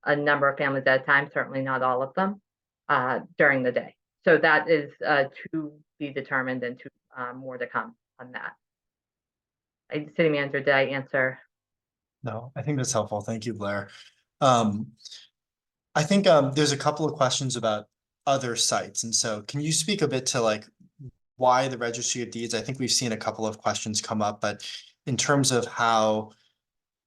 a number of families at a time, certainly not all of them, during the day. So that is to be determined and more to come on that. City Manager, did I answer? No, I think that's helpful. Thank you, Blair. I think there's a couple of questions about other sites. And so can you speak a bit to like why the Registry of Deeds? I think we've seen a couple of questions come up, but in terms of how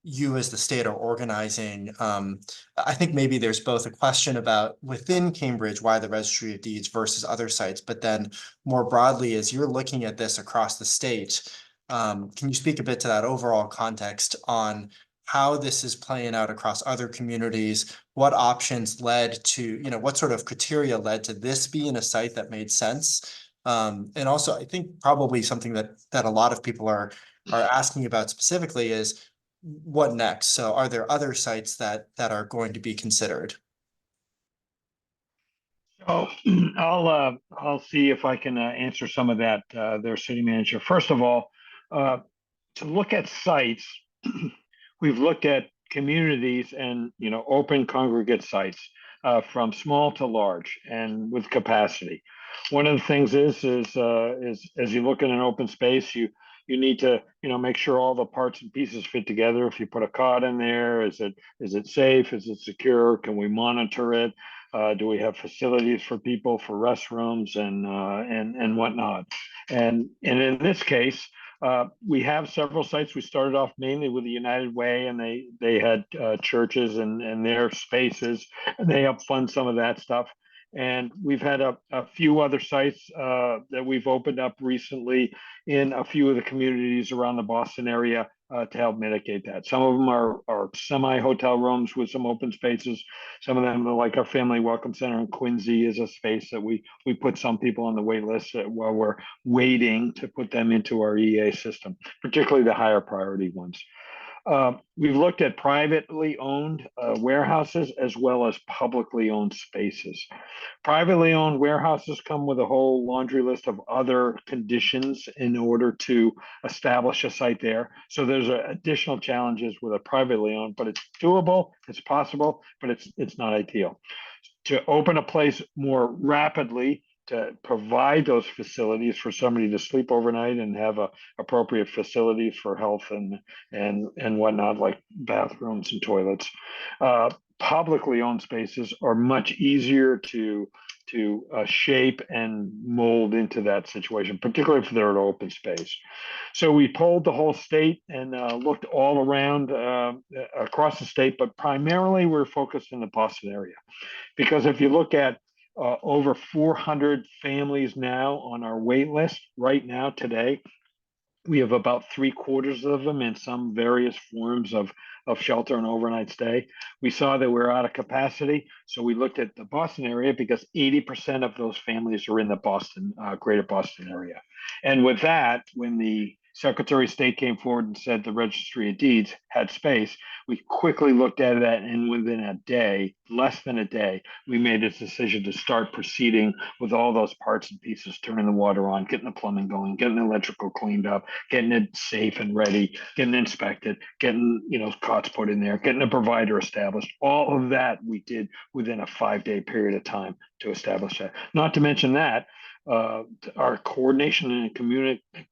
you as the state are organizing, I think maybe there's both a question about within Cambridge, why the Registry of Deeds versus other sites, but then more broadly, as you're looking at this across the state, can you speak a bit to that overall context on how this is playing out across other communities? What options led to, what sort of criteria led to this being a site that made sense? And also, I think probably something that a lot of people are asking about specifically is what next? So are there other sites that are going to be considered? So I'll see if I can answer some of that, their City Manager. First of all, to look at sites, we've looked at communities and open congregate sites from small to large and with capacity. One of the things is as you look at an open space, you need to make sure all the parts and pieces fit together. If you put a cot in there, is it safe? Is it secure? Can we monitor it? Do we have facilities for people, for restrooms and whatnot? And in this case, we have several sites. We started off mainly with the United Way, and they had churches and their spaces, and they help fund some of that stuff. And we've had a few other sites that we've opened up recently in a few of the communities around the Boston area to help mitigate that. Some of them are semi-hotel rooms with some open spaces. Some of them are like our Family Welcome Center in Quincy is a space that we put some people on the wait list while we're waiting to put them into our EA system, particularly the higher priority ones. We've looked at privately owned warehouses as well as publicly owned spaces. Privately owned warehouses come with a whole laundry list of other conditions in order to establish a site there. So there's additional challenges with a privately owned, but it's doable, it's possible, but it's not ideal. To open a place more rapidly, to provide those facilities for somebody to sleep overnight and have appropriate facilities for health and whatnot, like bathrooms and toilets. Publicly owned spaces are much easier to shape and mold into that situation, particularly if they're an open space. So we polled the whole state and looked all around across the state, but primarily we're focused in the Boston area. Because if you look at over 400 families now on our wait list right now today, we have about 3/4 of them in some various forms of shelter and overnight stay. We saw that we're out of capacity, so we looked at the Boston area because 80% of those families are in the Boston, greater Boston area. And with that, when the Secretary of State came forward and said the Registry of Deeds had space, we quickly looked at that, and within a day, less than a day, we made a decision to start proceeding with all those parts and pieces, turning the water on, getting the plumbing going, getting the electrical cleaned up, getting it safe and ready, getting it inspected, getting cots put in there, getting a provider established. All of that we did within a 5-day period of time to establish that. Not to mention that our coordination and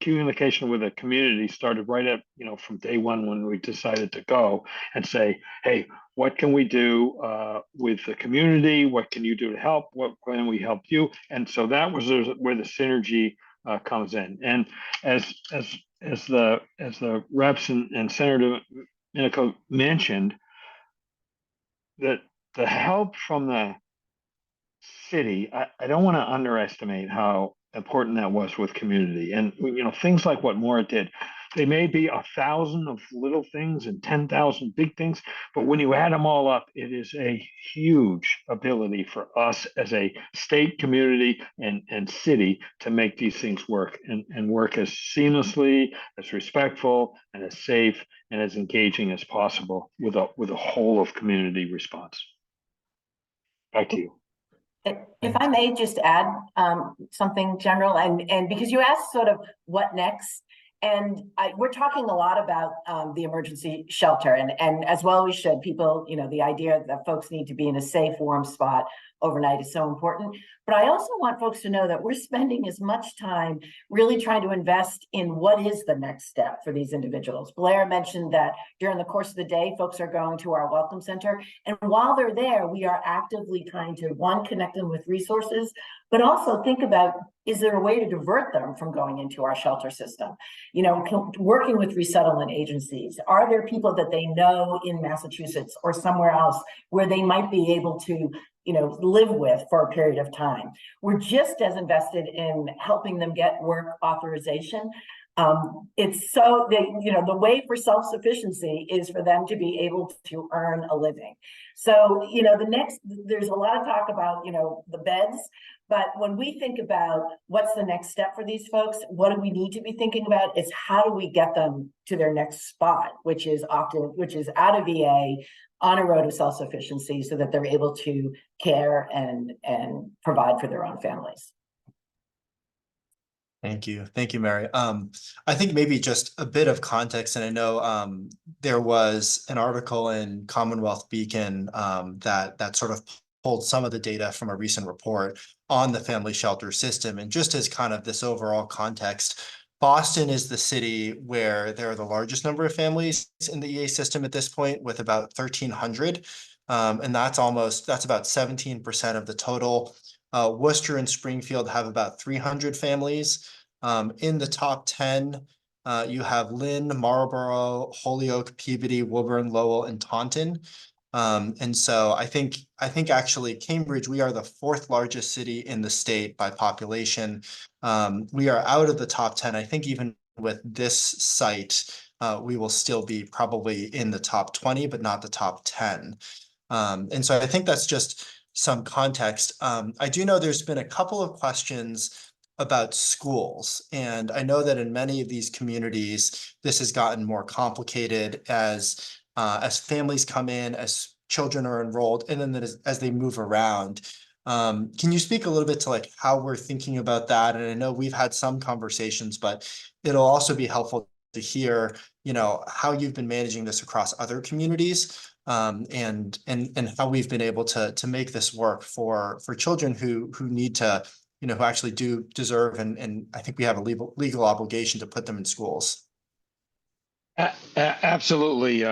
communication with the community started right at from day one when we decided to go and say, hey, what can we do with the community? What can you do to help? What can we help you? And so that was where the synergy comes in. And as the reps and Senator Minico mentioned, that the help from the city, I don't want to underestimate how important that was with community. And, things like what Maura did, they may be 1,000 of little things and 10,000 big things, but when you add them all up, it is a huge ability for us as a state, community, and city to make these things work and work as seamlessly, as respectful, and as safe and as engaging as possible with a whole of community response. Back to you. If I may just add something, General, and because you asked sort of what next, and we're talking a lot about the emergency shelter, and as well we should. People, the idea that folks need to be in a safe, warm spot overnight is so important. But I also want folks to know that we're spending as much time really trying to invest in what is the next step for these individuals. Blair mentioned that during the course of the day, folks are going to our welcome center. And while they're there, we are actively trying to, one, connect them with resources, but also think about, is there a way to divert them from going into our shelter system? Working with resettlement agencies. Are there people that they know in Massachusetts or somewhere else where they might be able to live with for a period of time? We're just as invested in helping them get work authorization. It's so the way for self-sufficiency is for them to be able to earn a living. So, there's a lot of talk about, the beds, but when we think about what's the next step for these folks, what do we need to be thinking about is how do we get them to their next spot, which is out of VA, on a road of self-sufficiency, so that they're able to care and provide for their own families. Thank you. Thank you, Mary. I think maybe just a bit of context, and I know there was an article in Commonwealth Beacon that sort of pulled some of the data from a recent report on the family shelter system. And just as kind of this overall context, Boston is the city where there are the largest number of families in the EA system at this point, with about 1,300. And that's about 17% of the total. Worcester and Springfield have about 300 families. In the top 10, you have Lynn, Marlborough, Holyoke, Peabody, Woburn, Lowell, and Taunton. And so I think actually Cambridge, we are the 4th largest city in the state by population. We are out of the top 10. I think even with this site, we will still be probably in the top 20, but not the top 10. And so I think that's just some context. I do know there's been a couple of questions about schools, and I know that in many of these communities, this has gotten more complicated as families come in, as children are enrolled, and then as they move around. Can you speak a little bit to like how we're thinking about that? And I know we've had some conversations, but it'll also be helpful to hear, how you've been managing this across other communities, and how we've been able to make this work for children who need to, who actually do deserve, and I think we have a legal obligation to put them in schools. Absolutely,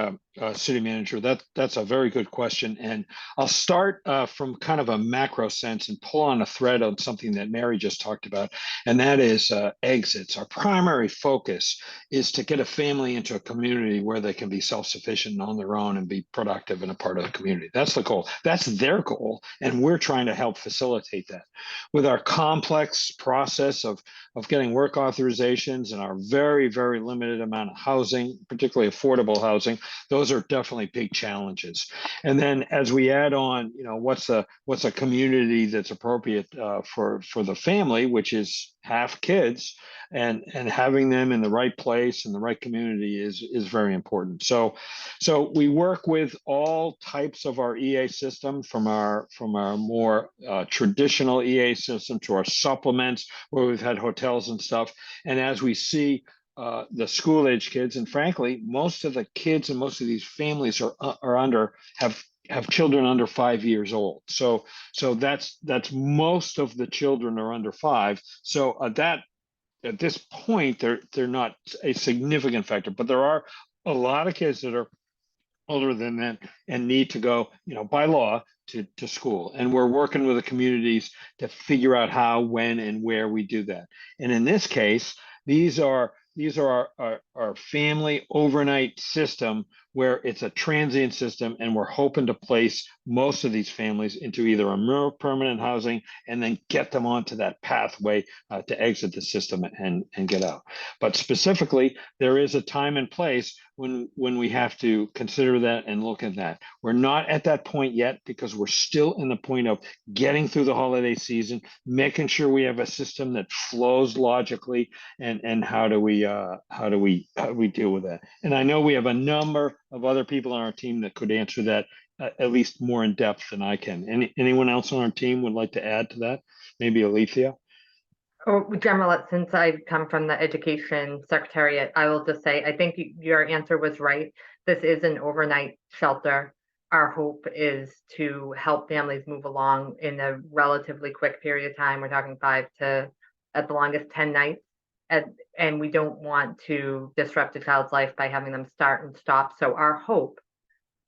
City Manager. That's a very good question, and I'll start from kind of a macro sense and pull on a thread on something that Mary just talked about, and that is exits. Our primary focus is to get a family into a community where they can be self-sufficient on their own and be productive and a part of the community. That's the goal. That's their goal, and we're trying to help facilitate that with our complex process of getting work authorizations and our very, very limited amount of housing, particularly affordable housing. Those are definitely big challenges. And then as we add on, what's a community that's appropriate for the family, which is half kids, and having them in the right place and the right community is very important. So we work with all types of our EA system, from our more traditional EA system to our supplements, where we've had hotels and stuff. And as we see the school age kids, and frankly, most of the kids and most of these families have children under 5 years old. So that's most of the children are under 5. So at this point, they're not a significant factor, but there are a lot of kids that are older than that and need to go, by law to school. And we're working with the communities to figure out how, when, and where we do that. And in this case, these are our family overnight system where it's a transient system, and we're hoping to place most of these families into either a more permanent housing and then get them onto that pathway to exit the system and get out. But specifically, there is a time and place when we have to consider that and look at that. We're not at that point yet because we're still in the point of getting through the holiday season, making sure we have a system that flows logically, and how do we deal with that. And I know we have a number of other people on our team that could answer that at least more in depth than I can. Anyone else on our team would like to add to that? Maybe Alethea? Oh, General, since I come from the Education Secretariat, I will just say, I think your answer was right. This is an overnight shelter. Our hope is to help families move along in a relatively quick period of time. We're talking 5 to, at the longest, 10 nights. And we don't want to disrupt a child's life by having them start and stop. So our hope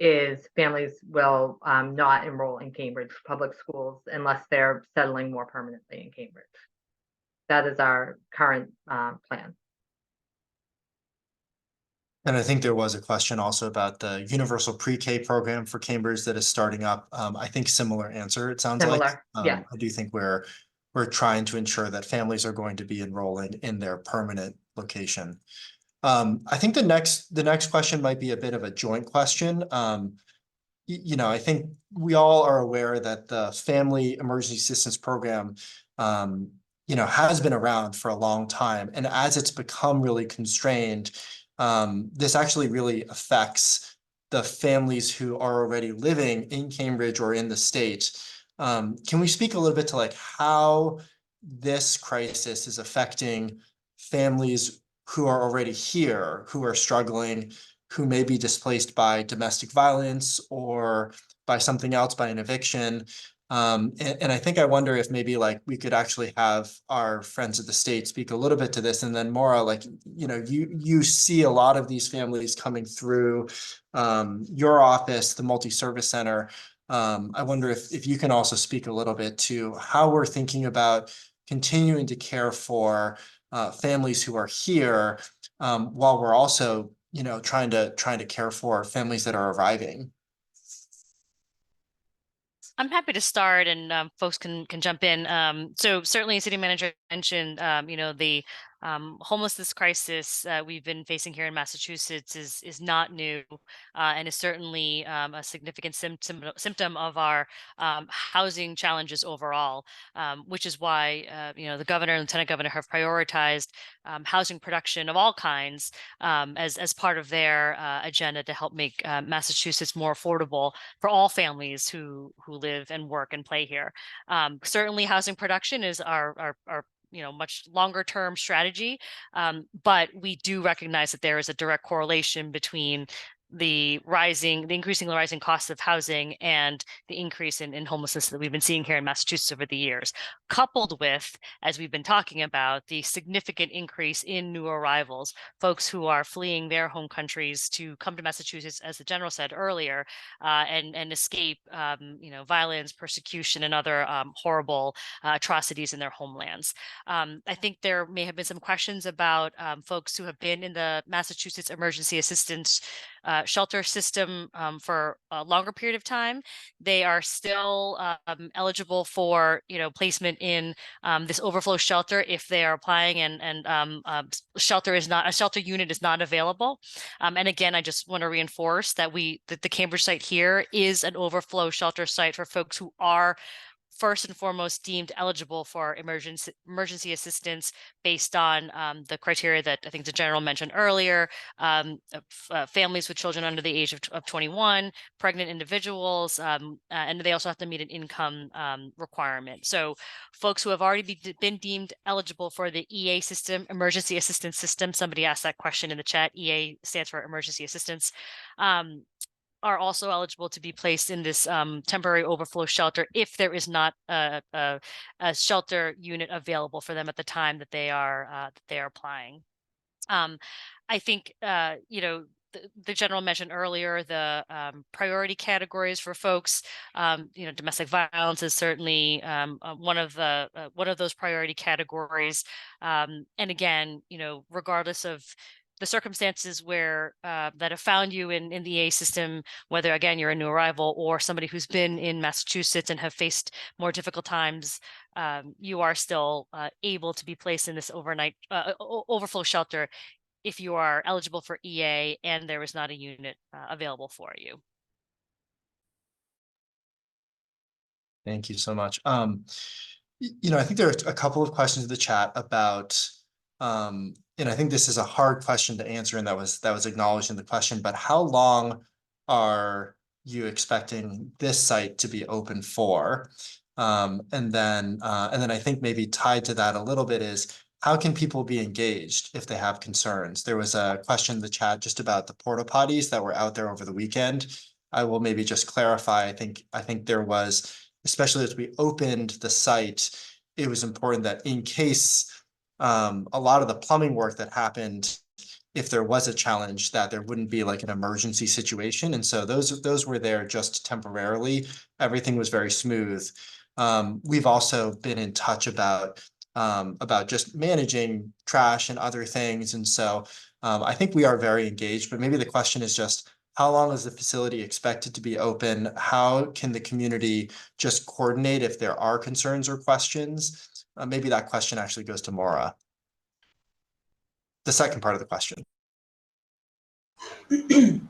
is families will not enroll in Cambridge public schools unless they're settling more permanently in Cambridge. That is our current plan. And I think there was a question also about the universal pre-K program for Cambridge that is starting up. I think similar answer, it sounds like. Similar, yeah. I do think we're trying to ensure that families are going to be enrolling in their permanent location. I think the next question might be a bit of a joint question. You know, I think we all are aware that the Family Emergency Assistance Program, you know, has been around for a long time. And as it's become really constrained, this actually really affects the families who are already living in Cambridge or in the state. Can we speak a little bit to like how this crisis is affecting families who are already here, who are struggling, who may be displaced by domestic violence or by something else, by an eviction? And I think I wonder if maybe like we could actually have our friends of the state speak a little bit to this. And then Maura, like, you know, you see a lot of these families coming through your office, the multi-service center. I wonder if you can also speak a little bit to how we're thinking about continuing to care for families who are here while we're also, you know, trying to care for families that are arriving. I'm happy to start, and folks can jump in. So certainly, City Manager mentioned, you know, the homelessness crisis we've been facing here in Massachusetts is not new, and is certainly a significant symptom of our housing challenges overall, which is why you know, the governor and lieutenant governor have prioritized housing production of all kinds as part of their agenda to help make Massachusetts more affordable for all families who live and work and play here. Certainly, housing production is our you know, much longer term strategy, but we do recognize that there is a direct correlation between the increasingly rising costs of housing and the increase in homelessness that we've been seeing here in Massachusetts over the years, coupled with, as we've been talking about, the significant increase in new arrivals, folks who are fleeing their home countries to come to Massachusetts, as the general said earlier, and escape you know, violence, persecution, and other horrible atrocities in their homelands. I think there may have been some questions about folks who have been in the Massachusetts Emergency Assistance shelter system for a longer period of time. They are still eligible for, you know, placement in this overflow shelter if they are applying, and a shelter unit is not available. And again, I just want to reinforce that the Cambridge site here is an overflow shelter site for folks who are first and foremost deemed eligible for emergency assistance based on the criteria that I think the general mentioned earlier, families with children under the age of 21, pregnant individuals, and they also have to meet an income requirement. So folks who have already been deemed eligible for the EA system, emergency assistance system, somebody asked that question in the chat, EA stands for emergency assistance, are also eligible to be placed in this temporary overflow shelter if there is not a shelter unit available for them at the time that they are applying. I think you know, the general mentioned earlier the priority categories for folks. You know, domestic violence is certainly one of those priority categories. And again, you know, regardless of the circumstances where that have found you in the EA system, whether again you're a new arrival or somebody who's been in Massachusetts and have faced more difficult times, you are still able to be placed in this overnight overflow shelter if you are eligible for EA and there is not a unit available for you. Thank you so much. I think there are a couple of questions in the chat about, and I think this is a hard question to answer, and that was acknowledged in the question, but how long are you expecting this site to be open for? And then I think maybe tied to that a little bit is, how can people be engaged if they have concerns? There was a question in the chat just about the porta potties that were out there over the weekend. I will maybe just clarify. I think there was, especially as we opened the site, it was important that in case a lot of the plumbing work that happened, if there was a challenge, that there wouldn't be like an emergency situation. And so those were there just temporarily. Everything was very smooth. We've also been in touch about just managing trash and other things. And so I think we are very engaged, but maybe the question is just, how long is the facility expected to be open? How can the community just coordinate if there are concerns or questions? Maybe that question actually goes to Maura. The second part of the question. The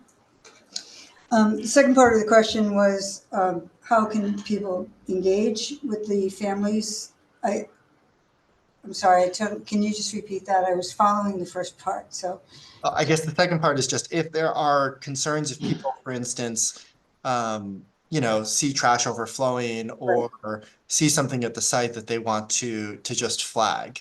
second part of the question was, how can people engage with the families? I'm sorry, can you just repeat that? I was following the first part, so. I guess the second part is just if there are concerns, if people, for instance, see trash overflowing or see something at the site that they want to just flag.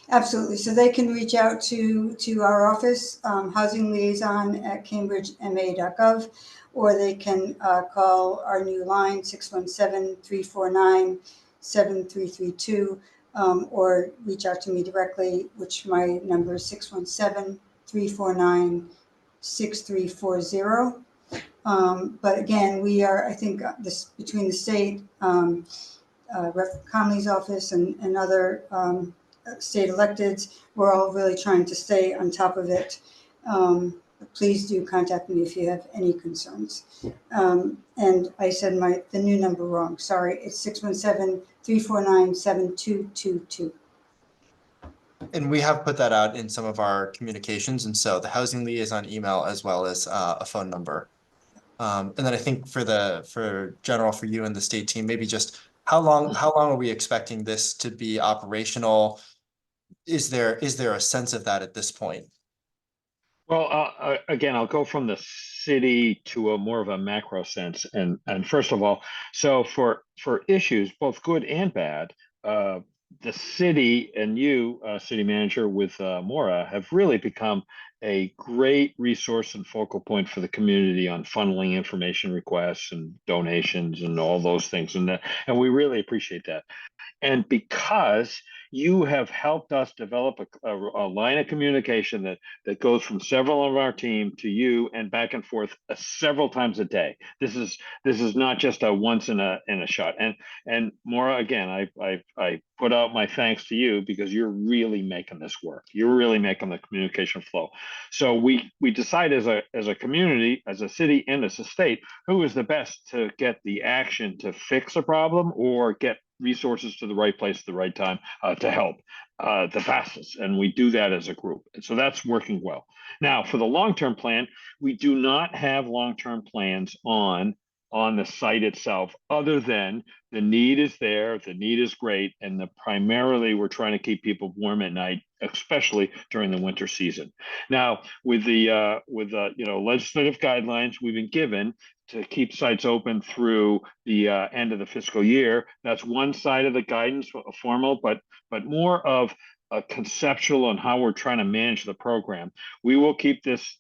Absolutely. So they can reach out to our office, housing liaison at cambridgema.gov, or they can call our new line 617-349-7332, or reach out to me directly, which my number is 617-349-6340. But again, we are, I think, this between the state, Rep. Conley's office and other state electeds, we're all really trying to stay on top of it. Please do contact me if you have any concerns. And I said the new number wrong. Sorry, it's 617-349-7222. And we have put that out in some of our communications. And so the housing liaison email, as well as a phone number. And then I think for General, for you and the state team, maybe just how long are we expecting this to be operational? Is there a sense of that at this point? Well, again, I'll go from the city to a more of a macro sense. And first of all, so for issues, both good and bad, the city and you, city manager with Maura, have really become a great resource and focal point for the community on funneling information requests and donations and all those things. And we really appreciate that. And because you have helped us develop a line of communication that goes from several of our team to you and back and forth several times a day. This is not just a once in a shot. And Maura, again, I put out my thanks to you because you're really making this work. You're really making the communication flow. So we decide as a community, as a city and as a state, who is the best to get the action to fix a problem or get resources to the right place at the right time to help the fastest. And we do that as a group. And so that's working well. Now, for the long-term plan, we do not have long-term plans on the site itself, other than the need is there, the need is great, and primarily we're trying to keep people warm at night, especially during the winter season. Now, with the legislative guidelines we've been given to keep sites open through the end of the fiscal year, that's one side of the guidance, formal, but more of a conceptual on how we're trying to manage the program. We will keep this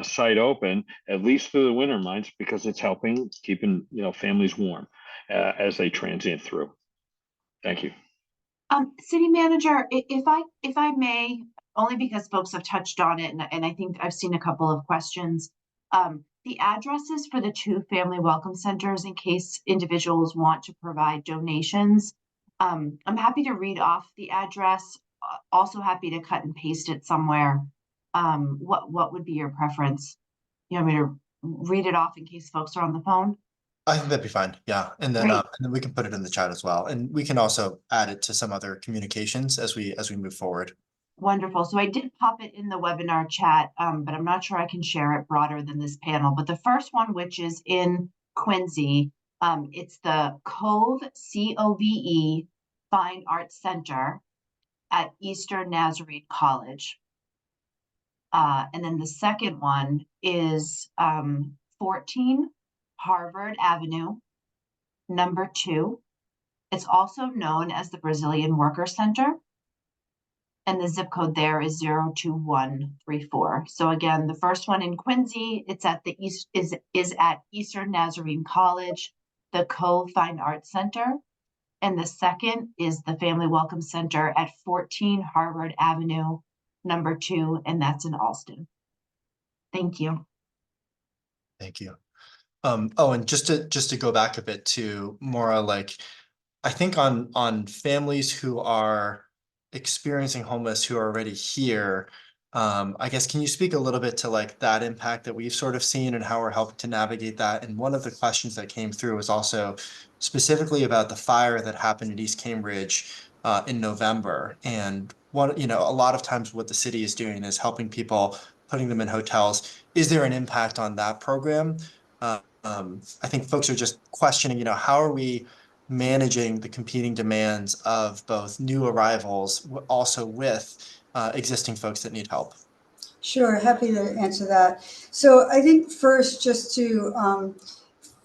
site open at least through the winter months because it's helping keeping families warm as they transient through. Thank you. City manager, if I may, only because folks have touched on it, and I think I've seen a couple of questions. The addresses for the 2 family welcome centers, in case individuals want to provide donations. I'm happy to read off the address. Also happy to cut and paste it somewhere. what would be your preference? You want me to read it off in case folks are on the phone? I think that'd be fine. Yeah. And Great. then we can put it in the chat as well. And we can also add it to some other communications as we move forward. Wonderful. So I did pop it in the webinar chat, but I'm not sure I can share it broader than this panel. But the first one, which is in Quincy, it's the Cove, COVE, Fine Arts Center at Eastern Nazarene College. And then the second one is 14 Harvard Avenue, number 2. It's also known as the Brazilian Worker Center. And the zip code there is 02134. So again, the first one in Quincy, it's at the east is at Eastern Nazarene College, the Cove Fine Arts Center. And the second is the Family Welcome Center at 14 Harvard Avenue, number 2, and that's in Alston. Thank you. Thank you. Oh, and just to go back a bit to Maura, like I think on families who are experiencing homeless who are already here, I guess, can you speak a little bit to like that impact that we've sort of seen and how we're helping to navigate that? And one of the questions that came through was also specifically about the fire that happened in East Cambridge in November. And one, you know, a lot of times what the city is doing is helping people, putting them in hotels. Is there an impact on that program? I think folks are just questioning, you know, how are we managing the competing demands of both new arrivals, also with existing folks that need help? Sure, happy to answer that. So I think first, just to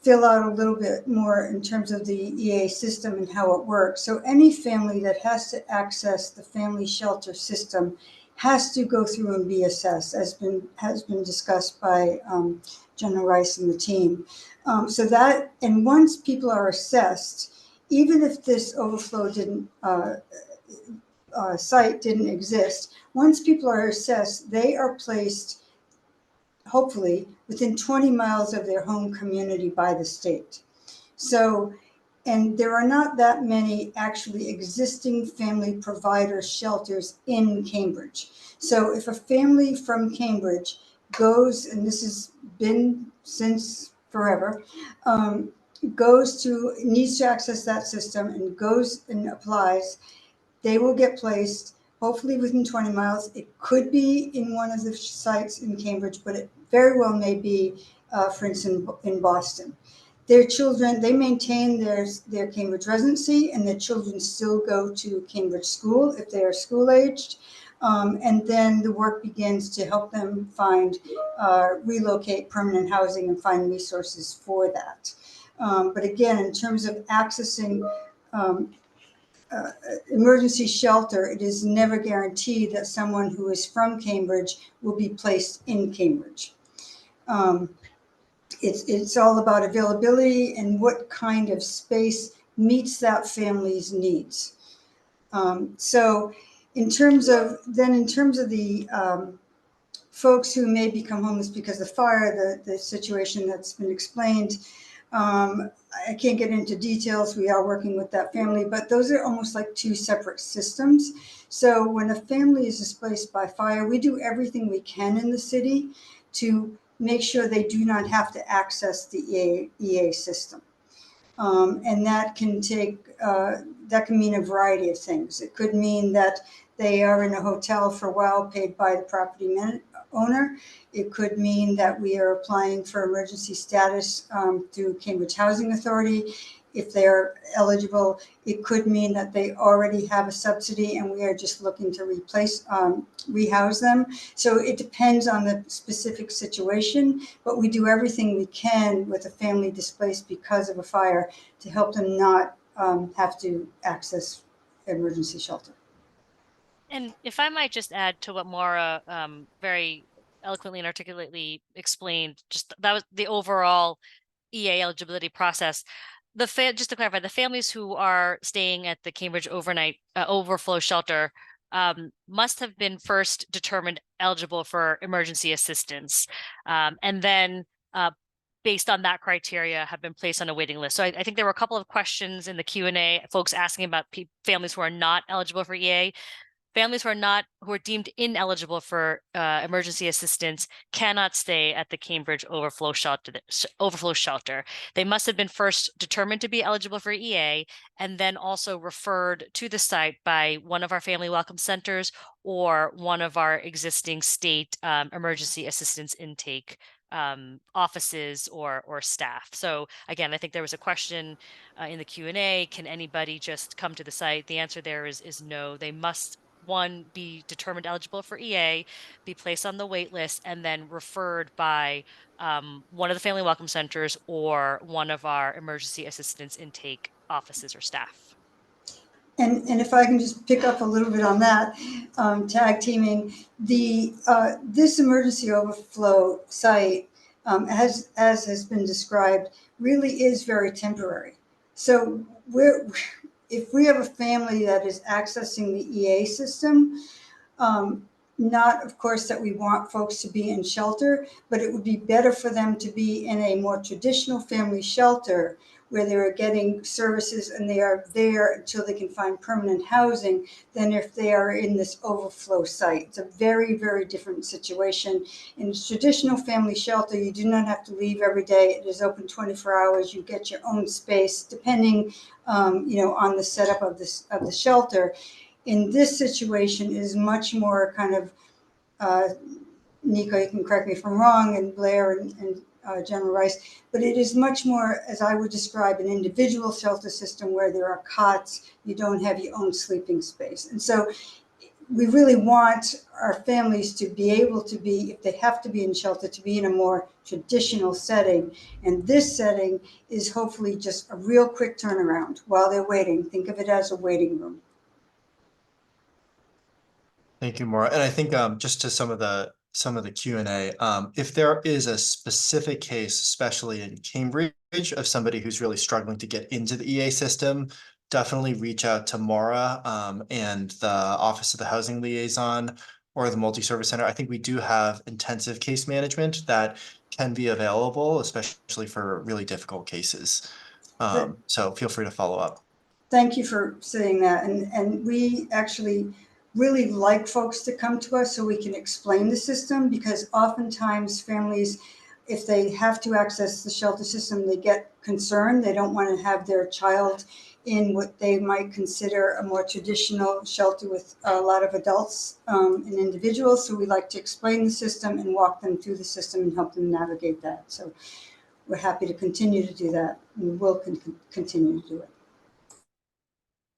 fill out a little bit more in terms of the EA system and how it works. So any family that has to access the family shelter system has to go through and be assessed, as has been discussed by General Rice and the team. So that, and once people are assessed, even if this overflow site didn't exist, once people are assessed, they are placed, hopefully, within 20 miles of their home community by the state. So, and there are not that many actually existing family provider shelters in Cambridge. So if a family from Cambridge goes, and this has been since forever, needs to access that system and goes and applies, they will get placed hopefully within 20 miles. It could be in one of the sites in Cambridge, but it very well may be, for instance, in Boston. Their children, they maintain their Cambridge residency, and their children still go to Cambridge school if they are school-aged. And then the work begins to help them find, relocate permanent housing and find resources for that. But again, in terms of accessing emergency shelter, it is never guaranteed that someone who is from Cambridge will be placed in Cambridge. It's all about availability and what kind of space meets that family's needs. So in terms of the folks who may become homeless because of fire, the situation that's been explained, I can't get into details. We are working with that family, but those are almost like two separate systems. So when a family is displaced by fire, we do everything we can in the city to make sure they do not have to access the EA system. And that can mean a variety of things. It could mean that they are in a hotel for a while paid by the property owner. It could mean that we are applying for emergency status through Cambridge Housing Authority. If they're eligible, it could mean that they already have a subsidy and we are just looking to rehouse them. So it depends on the specific situation, but we do everything we can with a family displaced because of a fire to help them not have to access emergency shelter. And if I might just add to what Maura very eloquently and articulately explained, just that was the overall EA eligibility process. Just to clarify, the families who are staying at the Cambridge overnight overflow shelter must have been first determined eligible for emergency assistance, and then based on that criteria have been placed on a waiting list. So I think there were a couple of questions in the Q&A, folks asking about families who are not eligible for EA. families who are deemed ineligible for emergency assistance cannot stay at the Cambridge overflow shelter. They must have been first determined to be eligible for EA and then also referred to the site by one of our family welcome centers or one of our existing state emergency assistance intake offices or staff. So again, I think there was a question in the Q&A, can anybody just come to the site? The answer there is no. They must, one, be determined eligible for EA, be placed on the wait list, and then referred by one of the family welcome centers or one of our emergency assistance intake offices or staff. And if I can just pick up a little bit on that, tag teaming, this emergency overflow site, as has been described, really is very temporary. So if we have a family that is accessing the EA system, not, of course, that we want folks to be in shelter, but it would be better for them to be in a more traditional family shelter where they are getting services and they are there until they can find permanent housing than if they are in this overflow site. It's a very, very different situation. In a traditional family shelter, you do not have to leave every day. It is open 24 hours. You get your own space depending, on the setup of the shelter. In this situation, it is much more kind of, Nico, you can correct me if I'm wrong, and Blair and General Rice, but it is much more, as I would describe, an individual shelter system where there are cots, you don't have your own sleeping space. And so we really want our families to be able to be, if they have to be in shelter, to be in a more traditional setting. And this setting is hopefully just a real quick turnaround while they're waiting. Think of it as a waiting room. Thank you, Maura. And I think just to some of the Q&A, if there is a specific case, especially in Cambridge, of somebody who's really struggling to get into the EA system, definitely reach out to Maura and the Office of the Housing Liaison or the Multi-Service Center. I think we do have intensive case management that can be available, especially for really difficult cases. So feel free to follow up. Thank you for saying that. And we actually really like folks to come to us so we can explain the system, because oftentimes families, if they have to access the shelter system, they get concerned. They don't want to have their child in what they might consider a more traditional shelter with a lot of adults and individuals. So we like to explain the system and walk them through the system and help them navigate that. So we're happy to continue to do that. We will continue to do it.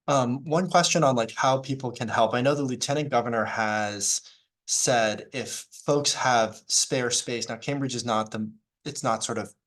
One question on like how people can help. I know the Lieutenant Governor has said if folks have spare space, now Cambridge is not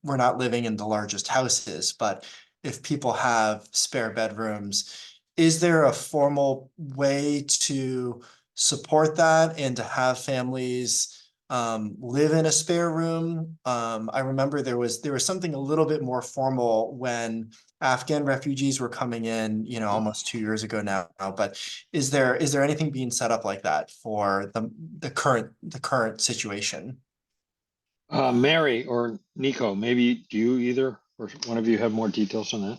we're not living in the largest houses, but if people have spare bedrooms, is there a formal way to support that and to have families live in a spare room? I remember there was something a little bit more formal when Afghan refugees were coming in, almost 2 years ago now. But is there anything being set up like that for the current situation? Mary or Nico, maybe do you either or one of you have more details on that?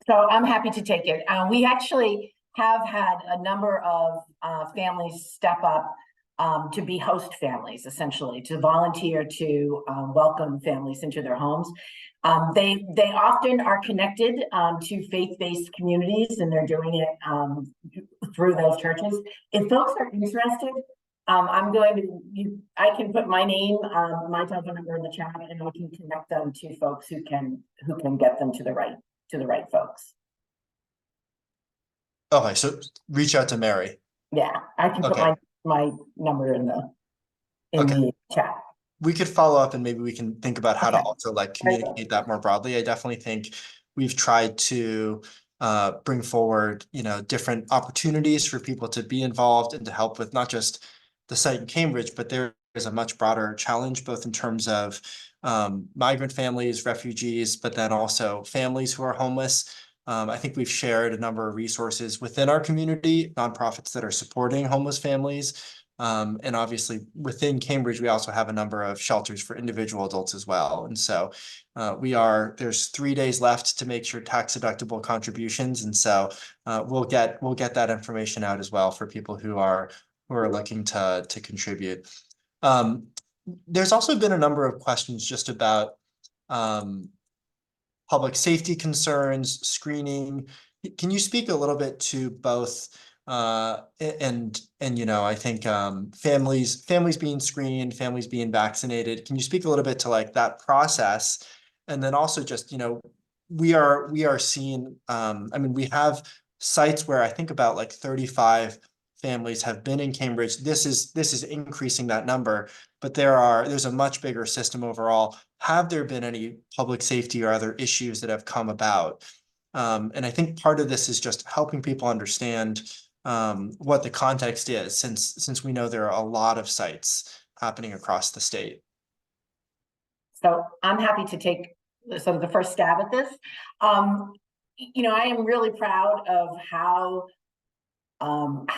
So I'm happy to take it. We actually have had a number of families step up to be host families, essentially, to volunteer to welcome families into their homes. They often are connected to faith-based communities, and they're doing it through those churches. If folks are interested, I can put my name, my telephone number in the chat, and we can connect them to folks who can get them to the right folks. Okay, so reach out to Mary. Yeah, I can put my number in the chat. We could follow up and maybe we can think about how to also like communicate that more broadly. I definitely think we've tried to bring forward, different opportunities for people to be involved and to help with not just the site in Cambridge, but there is a much broader challenge, both in terms of migrant families, refugees, but then also families who are homeless. I think we've shared a number of resources within our community, nonprofits that are supporting homeless families. And obviously within Cambridge, we also have a number of shelters for individual adults as well. And so there's 3 days left to make your tax deductible contributions. And so we'll get that information out as well for people who are looking to contribute. There's also been a number of questions just about public safety concerns, screening. Can you speak a little bit to both and I think families being screened, families being vaccinated? Can you speak a little bit to like that process? And then also just, we are seeing, we have sites where I think about like 35 families have been in Cambridge. This is increasing that number, but there's a much bigger system overall. Have there been any public safety or other issues that have come about? And I think part of this is just helping people understand what the context is, since we know there are a lot of sites happening across the state. So I'm happy to take sort of the first stab at this. I am really proud of how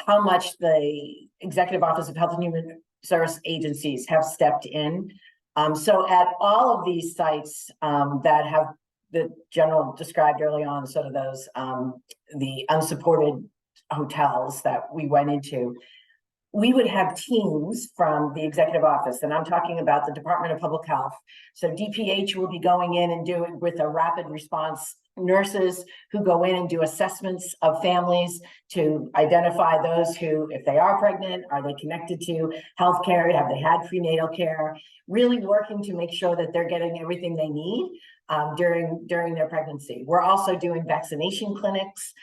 much the Executive Office of Health and Human Service agencies have stepped in. So at all of these sites that have the general described early on, sort of those the unsupported hotels that we went into, we would have teams from the executive office, and I'm talking about the Department of Public Health. So DPH will be going in and doing with a rapid response nurses who go in and do assessments of families to identify those who, if they are pregnant, are they connected to healthcare? Have they had prenatal care? Really working to make sure that they're getting everything they need during their pregnancy. We're also doing vaccination clinics.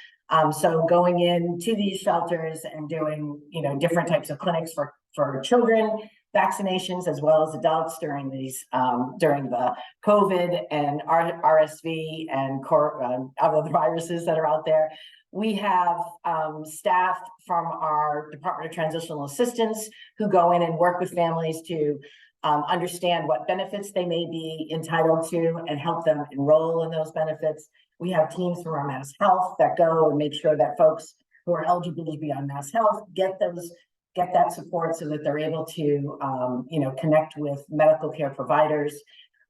So going into these shelters and doing, different types of clinics for children, vaccinations, as well as adults during the COVID and RSV and other viruses that are out there. We have staff from our Department of Transitional Assistance who go in and work with families to understand what benefits they may be entitled to and help them enroll in those benefits. We have teams from our Mass Health that go and make sure that folks who are eligible to be on Mass Health get that support so that they're able to, connect with medical care providers.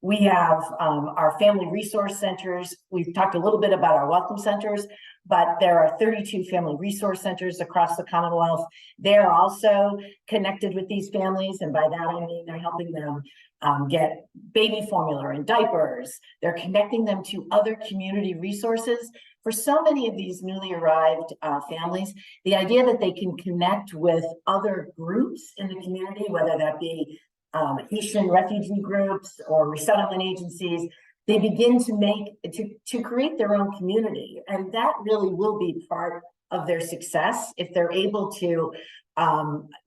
We have our family resource centers. We've talked a little bit about our welcome centers, but there are 32 family resource centers across the Commonwealth. They're also connected with these families, and by that I mean they're helping them get baby formula and diapers. They're connecting them to other community resources. For so many of these newly arrived families, the idea that they can connect with other groups in the community, whether that be Haitian refugee groups or resettlement agencies, they begin to create their own community. And that really will be part of their success if they're able to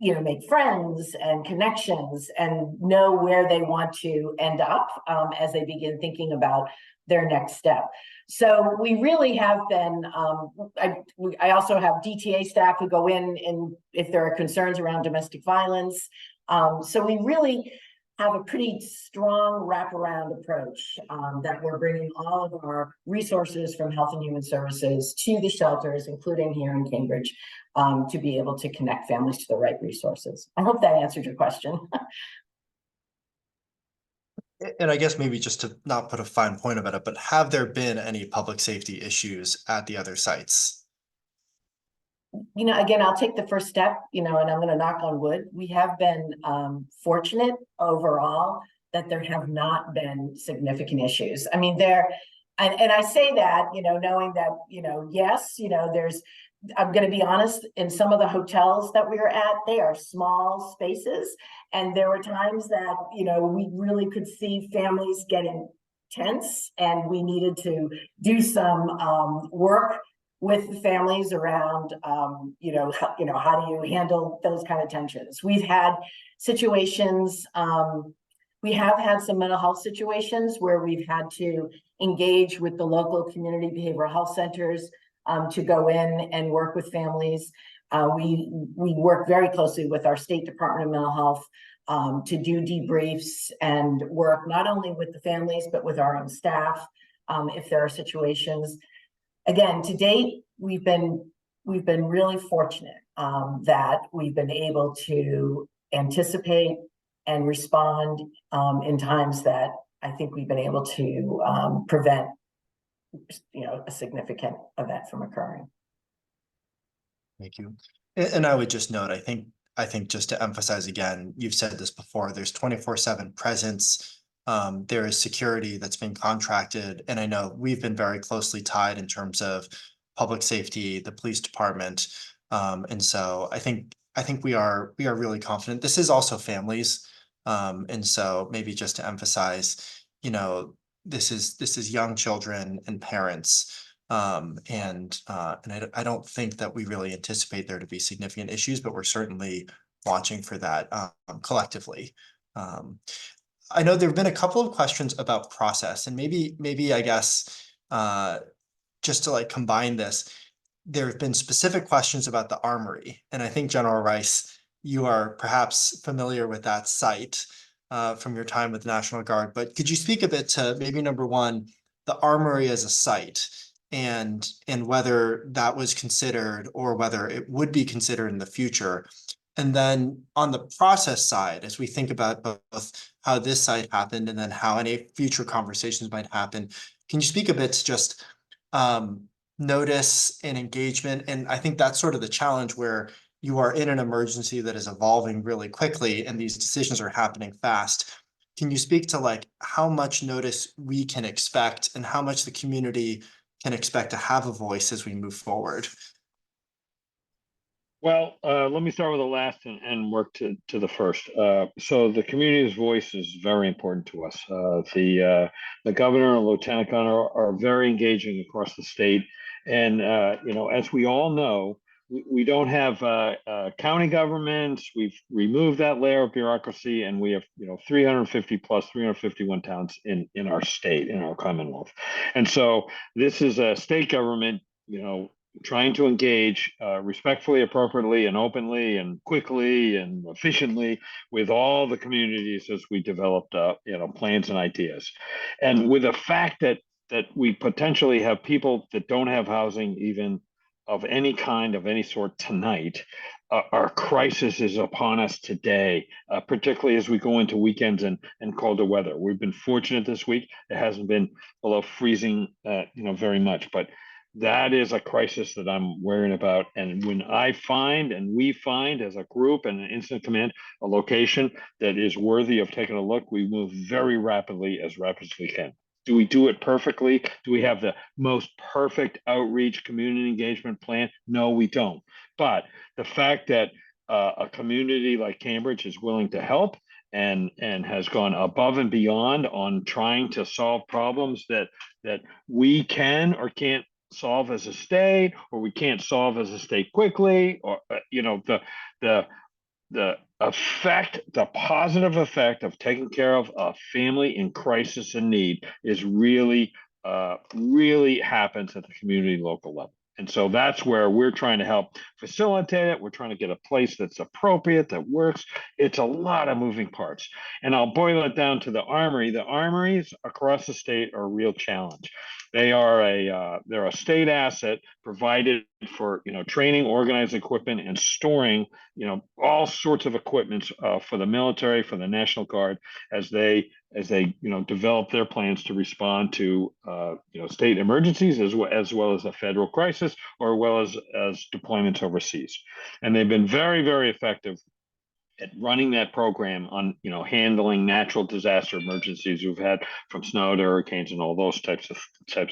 make friends and connections and know where they want to end up as they begin thinking about their next step. So we really have been, I also have DTA staff who go in and if there are concerns around domestic violence. So we really have a pretty strong wraparound approach that we're bringing all of our resources from Health and Human Services to the shelters, including here in Cambridge, to be able to connect families to the right resources. I hope that answered your question. And I guess maybe just to not put a fine point about it, but have there been any public safety issues at the other sites? Again, I'll take the first step, and I'm going to knock on wood. We have been fortunate overall that there have not been significant issues. I mean, and I say that, knowing that, yes, I'm going to be honest, in some of the hotels that we were at, they are small spaces. And there were times that, we really could see families getting tense and we needed to do some work with the families around, how do you handle those kind of tensions? We've had situations, we have had some mental health situations where we've had to engage with the local community behavioral health centers to go in and work with families. We work very closely with our State Department of Mental Health to do debriefs and work not only with the families, but with our own staff if there are situations. Again, to date, we've been we've been really fortunate that we've been able to anticipate and respond in times that I think we've been able to prevent, a significant event from occurring. Thank you. And I would just note, I think just to emphasize again, you've said this before, there's 24/7 presence. There is security that's been contracted. And I know we've been very closely tied in terms of public safety, the police department. And so I think we are really confident. This is also families. And so maybe just to emphasize, this is young children and parents. And I don't think that we really anticipate there to be significant issues, but we're certainly watching for that collectively. I know there have been a couple of questions about process, and maybe I guess just to like combine this, there have been specific questions about the Armory, and I think General Rice, you are perhaps familiar with that site from your time with the National Guard, but could you speak a bit to maybe number one, the Armory as a site? And whether that was considered or whether it would be considered in the future. And then on the process side, as we think about both how this site happened and then how any future conversations might happen, can you speak a bit to just notice and engagement? And I think that's sort of the challenge where you are in an emergency that is evolving really quickly and these decisions are happening fast. Can you speak to like how much notice we can expect and how much the community can expect to have a voice as we move forward? Well, let me start with the last and work to the first. So the community's voice is very important to us. The governor and lieutenant governor are very engaging across the state. And, as we all know, we don't have county governments. We've removed that layer of bureaucracy, and we have 351 towns in our state, in our Commonwealth. And so this is a state government, trying to engage respectfully, appropriately, and openly, and quickly, and efficiently with all the communities as we developed, plans and ideas. And with the fact that we potentially have people that don't have housing even of any kind, of any sort tonight, our crisis is upon us today, particularly as we go into weekends and colder weather. We've been fortunate this week. It hasn't been below freezing, very much, but that is a crisis that I'm worrying about. And when I find, and we find as a group and an incident command, a location that is worthy of taking a look, we move very rapidly as we can. Do we do it perfectly? Do we have the most perfect outreach community engagement plan? No, we don't. But the fact that a community like Cambridge is willing to help and has gone above and beyond on trying to solve problems that we can or can't solve as a state, or we can't solve as a state quickly, or the effect, the positive effect of taking care of a family in crisis and need is really happens at the community local level. And so that's where we're trying to help facilitate it. We're trying to get a place that's appropriate, that works. It's a lot of moving parts. And I'll boil it down to the Armory. The armories across the state are a real challenge. They're a state asset provided for training, organized equipment, and storing all sorts of equipment for the military, for the National Guard, as they develop their plans to respond to state emergencies as well as a federal crisis, or well as deployments overseas. And they've been very, very effective at running that program on handling natural disaster emergencies we've had, from snow to hurricanes and all those types of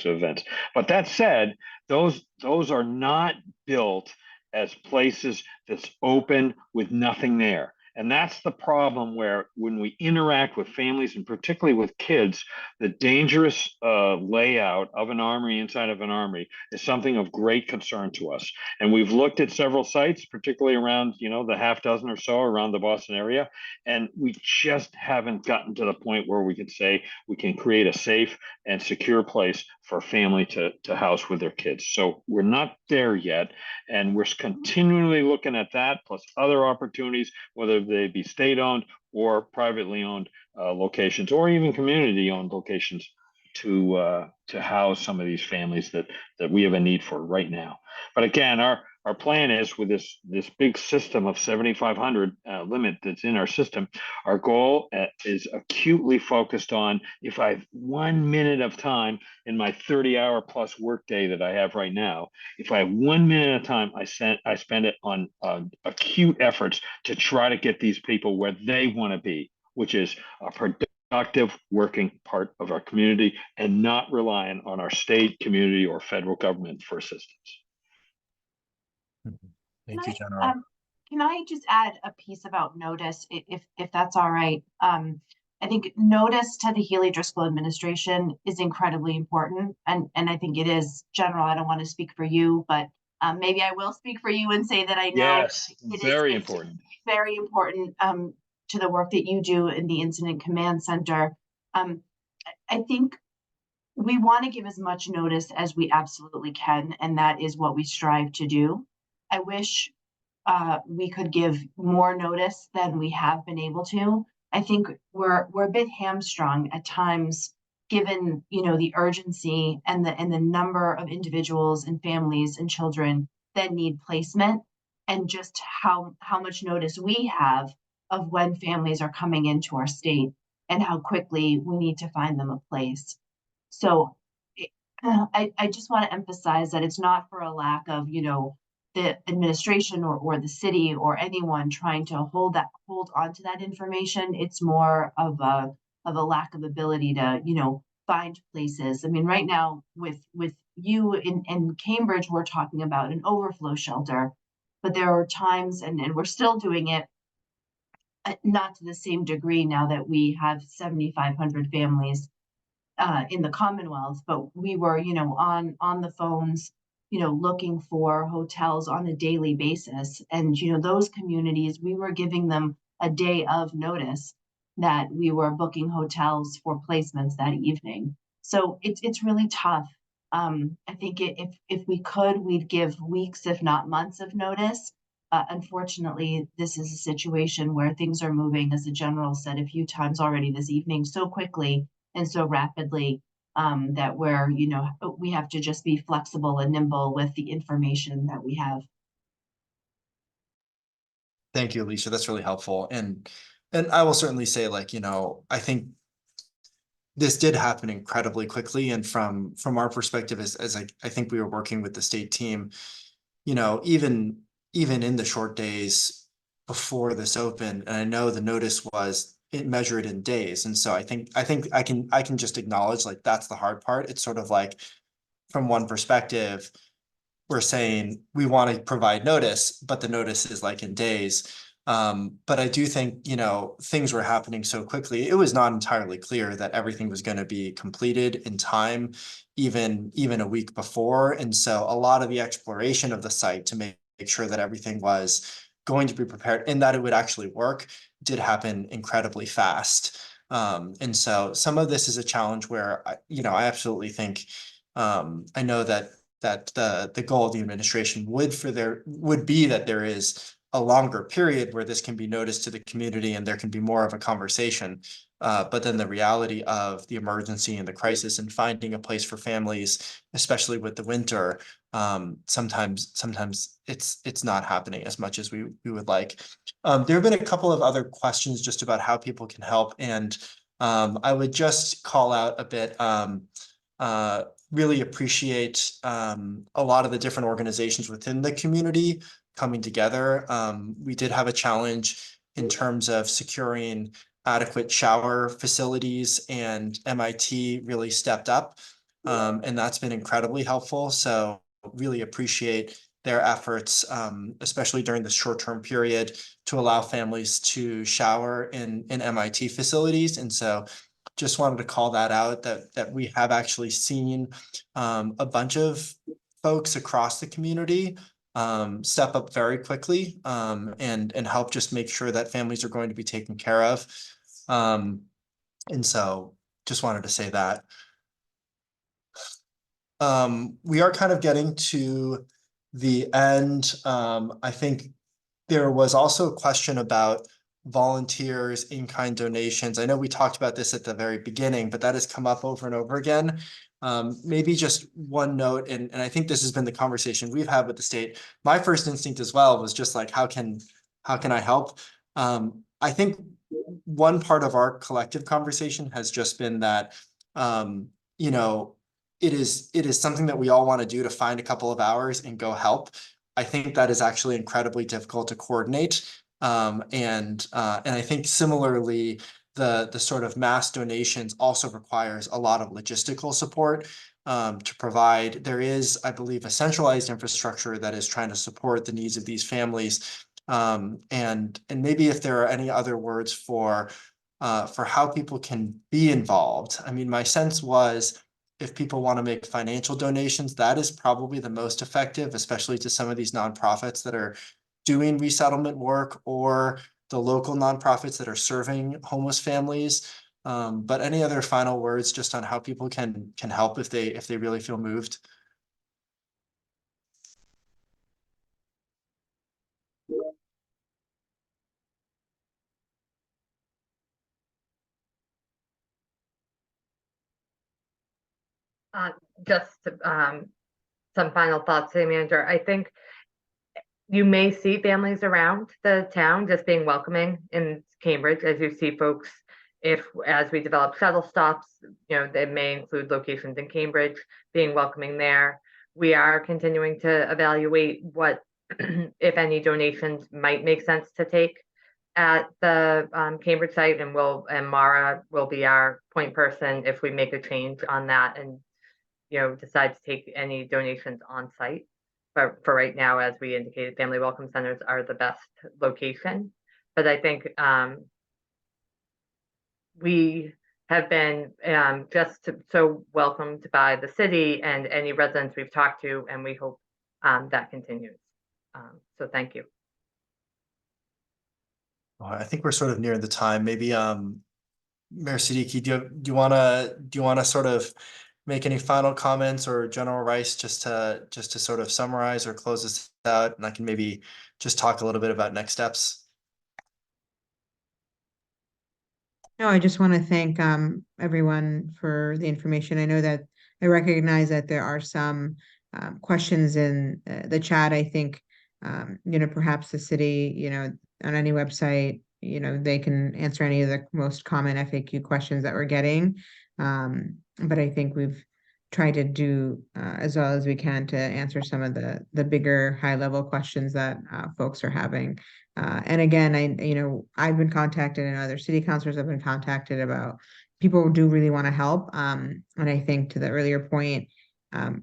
events. But that said, those are not built as places that's open with nothing there. And that's the problem, where when we interact with families, and particularly with kids, the dangerous layout of an armory inside of an armory is something of great concern to us. And we've looked at several sites, particularly around, the half dozen or so around the Boston area. And we just haven't gotten to the point where we can say we can create a safe and secure place for a family to house with their kids. So we're not there yet. And we're continually looking at that, plus other opportunities, whether they be state-owned or privately owned locations, or even community-owned locations, to house some of these families that we have a need for right now. But again, our plan is with this big system of 7,500 limit that's in our system. Our goal is acutely focused on if I have 1 minute of time in my 30-hour plus workday that I have right now. If I have 1 minute of time, I spend it on acute efforts to try to get these people where they want to be, which is a productive working part of our community and not relying on our state, community, or federal government for assistance. Thank you, General. Can I just add a piece about notice, if that's all right? I think notice to the Healy Driscoll administration is incredibly important, and I think it is. General, I don't want to speak for you, but maybe I will speak for you and say that I know yes, it very is important. very important to the work that you do in the Incident Command Center. I think we want to give as much notice as we absolutely can, and that is what we strive to do. I wish we could give more notice than we have been able to. I think we're a bit hamstrung at times, given the urgency and the number of individuals and families and children that need placement, and just how much notice we have of when families are coming into our state and how quickly we need to find them a place. So I just want to emphasize that it's not for a lack of the administration or the city or anyone trying to hold on to that information. It's more of a lack of ability to find places. I mean, right now with you in Cambridge, we're talking about an overflow shelter, but there are times, and we're still doing it, not to the same degree now that we have 7,500 families in the Commonwealth, but we were on the phones looking for hotels on a daily basis. And, those communities, we were giving them a day of notice that we were booking hotels for placements that evening. So it's really tough. I think if we could, we'd give weeks, if not months of notice. Unfortunately, this is a situation where things are moving, as the general said a few times already this evening, so quickly and so rapidly that we have to just be flexible and nimble with the information that we have. Thank you, Alicia. That's really helpful. And I will certainly say, I think this did happen incredibly quickly. And from our perspective, as I think we were working with the state team, even in the short days before this opened, and I know the notice was measured in days. And so I think I can just acknowledge that's the hard part. It's sort of like, from one perspective, we're saying we want to provide notice, but the notice is in days. But I do think, things were happening so quickly. It was not entirely clear that everything was going to be completed in time, even a week before. And so a lot of the exploration of the site to make sure that everything was going to be prepared and that it would actually work did happen incredibly fast. And so some of this is a challenge where, I absolutely think, I know that the goal of the administration would be that there is a longer period where this can be noticed to the community and there can be more of a conversation. But then the reality of the emergency and the crisis and finding a place for families, especially with the winter, sometimes it's not happening as much as we would like. There have been a couple of other questions just about how people can help, and I would just call out a bit. Really appreciate a lot of the different organizations within the community coming together. We did have a challenge in terms of securing adequate shower facilities, and MIT really stepped up, and that's been incredibly helpful. So really appreciate their efforts, especially during this short-term period, to allow families to shower in MIT facilities. And so just wanted to call that out, that we have actually seen a bunch of folks across the community step up very quickly and help just make sure that families are going to be taken care of. And so just wanted to say that. We are kind of getting to the end. I think there was also a question about volunteers, in-kind donations. I know we talked about this at the very beginning, but that has come up over and over again. Maybe just one note, and I think this has been the conversation we've had with the state. My first instinct as well was just like, how can I help? I think one part of our collective conversation has just been that, you know, it is something that we all want to do, to find a couple of hours and go help. I think that is actually incredibly difficult to coordinate. And I think similarly, the sort of mass donations also requires a lot of logistical support to provide. There is, I believe, a centralized infrastructure that is trying to support the needs of these families. And maybe if there are any other words for how people can be involved. I mean, my sense was, if people want to make financial donations, that is probably the most effective, especially to some of these nonprofits that are doing resettlement work, or the local nonprofits that are serving homeless families. But any other final words just on how people can help if they really feel moved? Just some final thoughts, City Manager. I think you may see families around the town just being welcoming in Cambridge, as you see folks, as we develop shuttle stops, you know, they may include locations in Cambridge, being welcoming there. We are continuing to evaluate what, if any, donations might make sense to take at the Cambridge site, and Mara will be our point person if we make a change on that and, you know, decide to take any donations on site. But for right now, as we indicated, family welcome centers are the best location. But I think we have been so welcomed by the city and any residents we've talked to, and we hope that continues. So thank you. I think we're sort of near the time. Maybe Mayor Siddiqui, do you want to sort of make any final comments, or General Rice, just to sort of summarize or close this out, and I can maybe just talk a little bit about next steps? No, I just want to thank everyone for the information. I know that I recognize that there are some questions in the chat. I think you know, perhaps the city, you know, on any website, you know, they can answer any of the most common FAQ questions that we're getting. But I think we've tried to do as well as we can to answer some of the bigger high level questions that folks are having. And again, you know, I've been contacted, and other city councilors have been contacted about, people do really want to help. And I think, to the earlier point,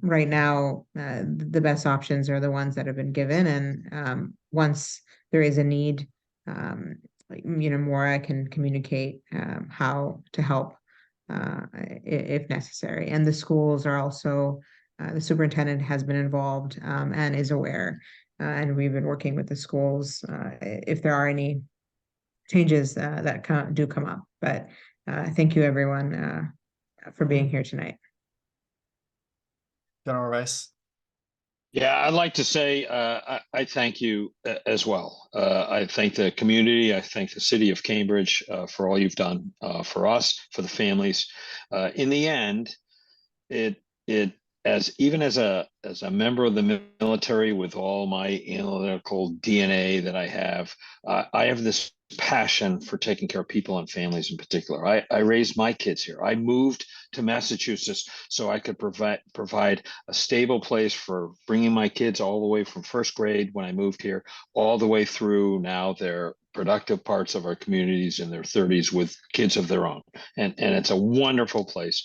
right now, the best options are the ones that have been given. And once there is a need, you know, Maura can communicate how to help if necessary. And the schools are also, the superintendent has been involved and is aware. And we've been working with the schools if there are any changes that do come up. But thank you, everyone, for being here tonight. General Rice? Yeah, I'd like to say I thank you as well. I thank the community. I thank the city of Cambridge for all you've done for us, for the families. In the end, as a member of the military, with all my analytical DNA that I have this passion for taking care of people and families in particular. I raised my kids here. I moved to Massachusetts so I could provide a stable place for bringing my kids all the way from first grade when I moved here, all the way through now they're productive parts of our communities in their 30s with kids of their own. And it's a wonderful place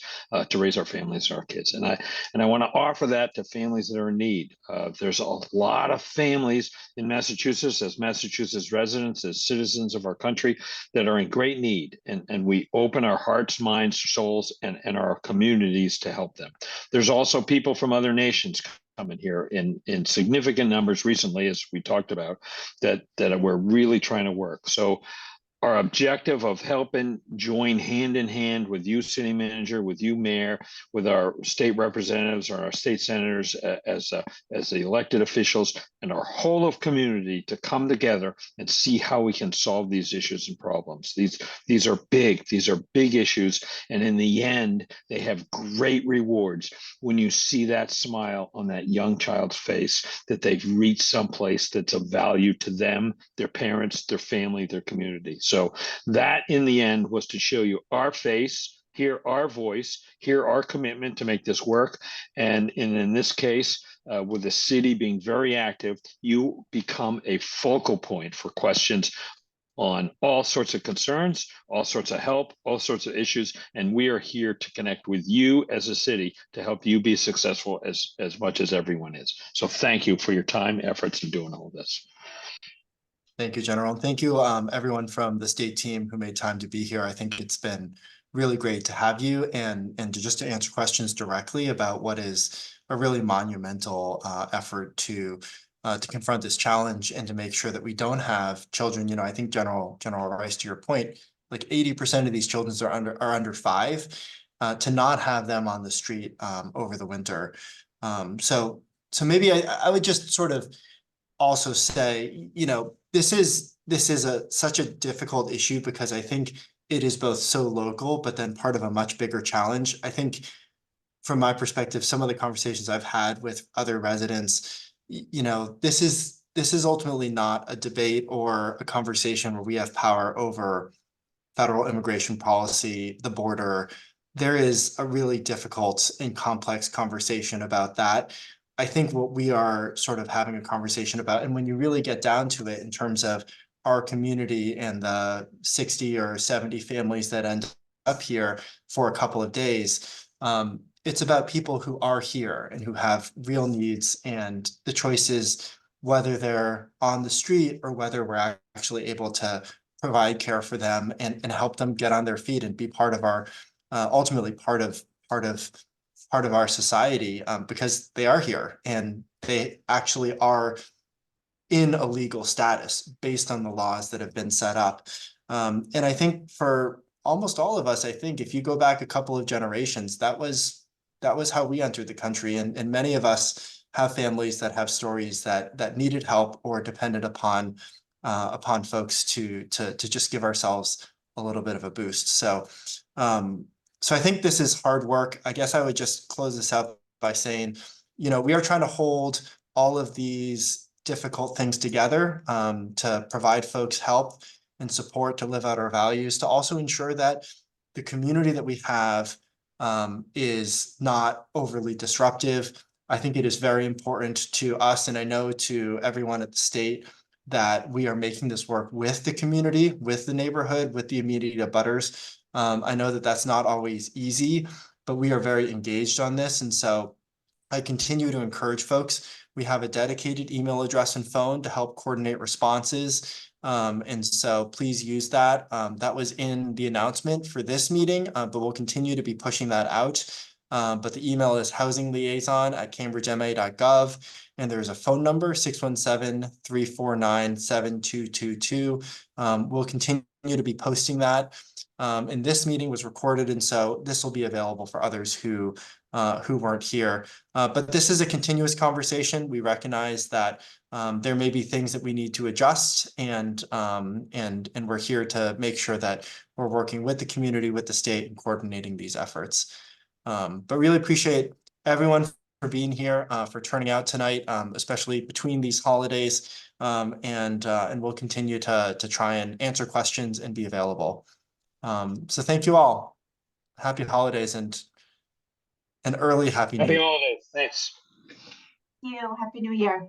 to raise our families and our kids. And I want to offer that to families that are in need. There's a lot of families in Massachusetts, as Massachusetts residents, as citizens of our country, that are in great need. And we open our hearts, minds, souls, and our communities to help them. There's also people from other nations coming here in significant numbers recently, as we talked about, that we're really trying to work. So our objective of helping join hand in hand with you, city manager, with you, mayor, with our state representatives or our state senators as the elected officials and our whole of community to come together and see how we can solve these issues and problems. These are big issues. And in the end, they have great rewards when you see that smile on that young child's face that they've reached someplace that's of value to them, their parents, their family, their community. So that in the end was to show you our face, hear our voice, hear our commitment to make this work. And in this case, with the city being very active, you become a focal point for questions on all sorts of concerns, all sorts of help, all sorts of issues. And we are here to connect with you as a city to help you be successful as much as everyone is. So thank you for your time, efforts in doing all of this. Thank you, General. Thank you, everyone from the state team who made time to be here. I think it's been really great to have you and to answer questions directly about what is a really monumental effort to confront this challenge and to make sure that we don't have children. You know, I think General Rice, to your point, like 80% of these children are under 5, to not have them on the street over the winter. So maybe I would just sort of also say, you know, this is such a difficult issue because I think it is both so local, but then part of a much bigger challenge. I think from my perspective, some of the conversations I've had with other residents, you know, this is ultimately not a debate or a conversation where we have power over federal immigration policy, the border. There is a really difficult and complex conversation about that. I think what we are sort of having a conversation about, and when you really get down to it in terms of our community and the 60 or 70 families that end up here for a couple of days, it's about people who are here and who have real needs, and the choice is whether they're on the street or whether we're actually able to provide care for them and help them get on their feet and be part of our, ultimately part of our society, because they are here and they actually are in a legal status based on the laws that have been set up. And I think for almost all of us, I think if you go back a couple of generations, that was how we entered the country. And many of us have families that have stories that needed help or depended upon folks to just give ourselves a little bit of a boost. So I think this is hard work. I guess I would just close this out by saying, you know, we are trying to hold all of these difficult things together, to provide folks help and support to live out our values, to also ensure that the community that we have is not overly disruptive. I think it is very important to us, and I know to everyone at the state, that we are making this work with the community, with the neighborhood, with the immediate abutters. I know that that's not always easy, but we are very engaged on this. And so I continue to encourage folks. We have a dedicated email address and phone to help coordinate responses. And so please use that. That was in the announcement for this meeting, but we'll continue to be pushing that out. But the email is housingliaison@cambridgema.gov. And there's a phone number, 617-349-7222. We'll continue to be posting that. And this meeting was recorded, and so this will be available for others who weren't here. But this is a continuous conversation. We recognize that there may be things that we need to adjust, and we're here to make sure that we're working with the community, with the state, and coordinating these efforts. But really appreciate everyone for being here, for turning out tonight, especially between these holidays, and we'll continue to try and answer questions and be available. So thank you all. Happy holidays and an early Happy New Year. Happy holidays. Thanks. Thank you. Happy New Year.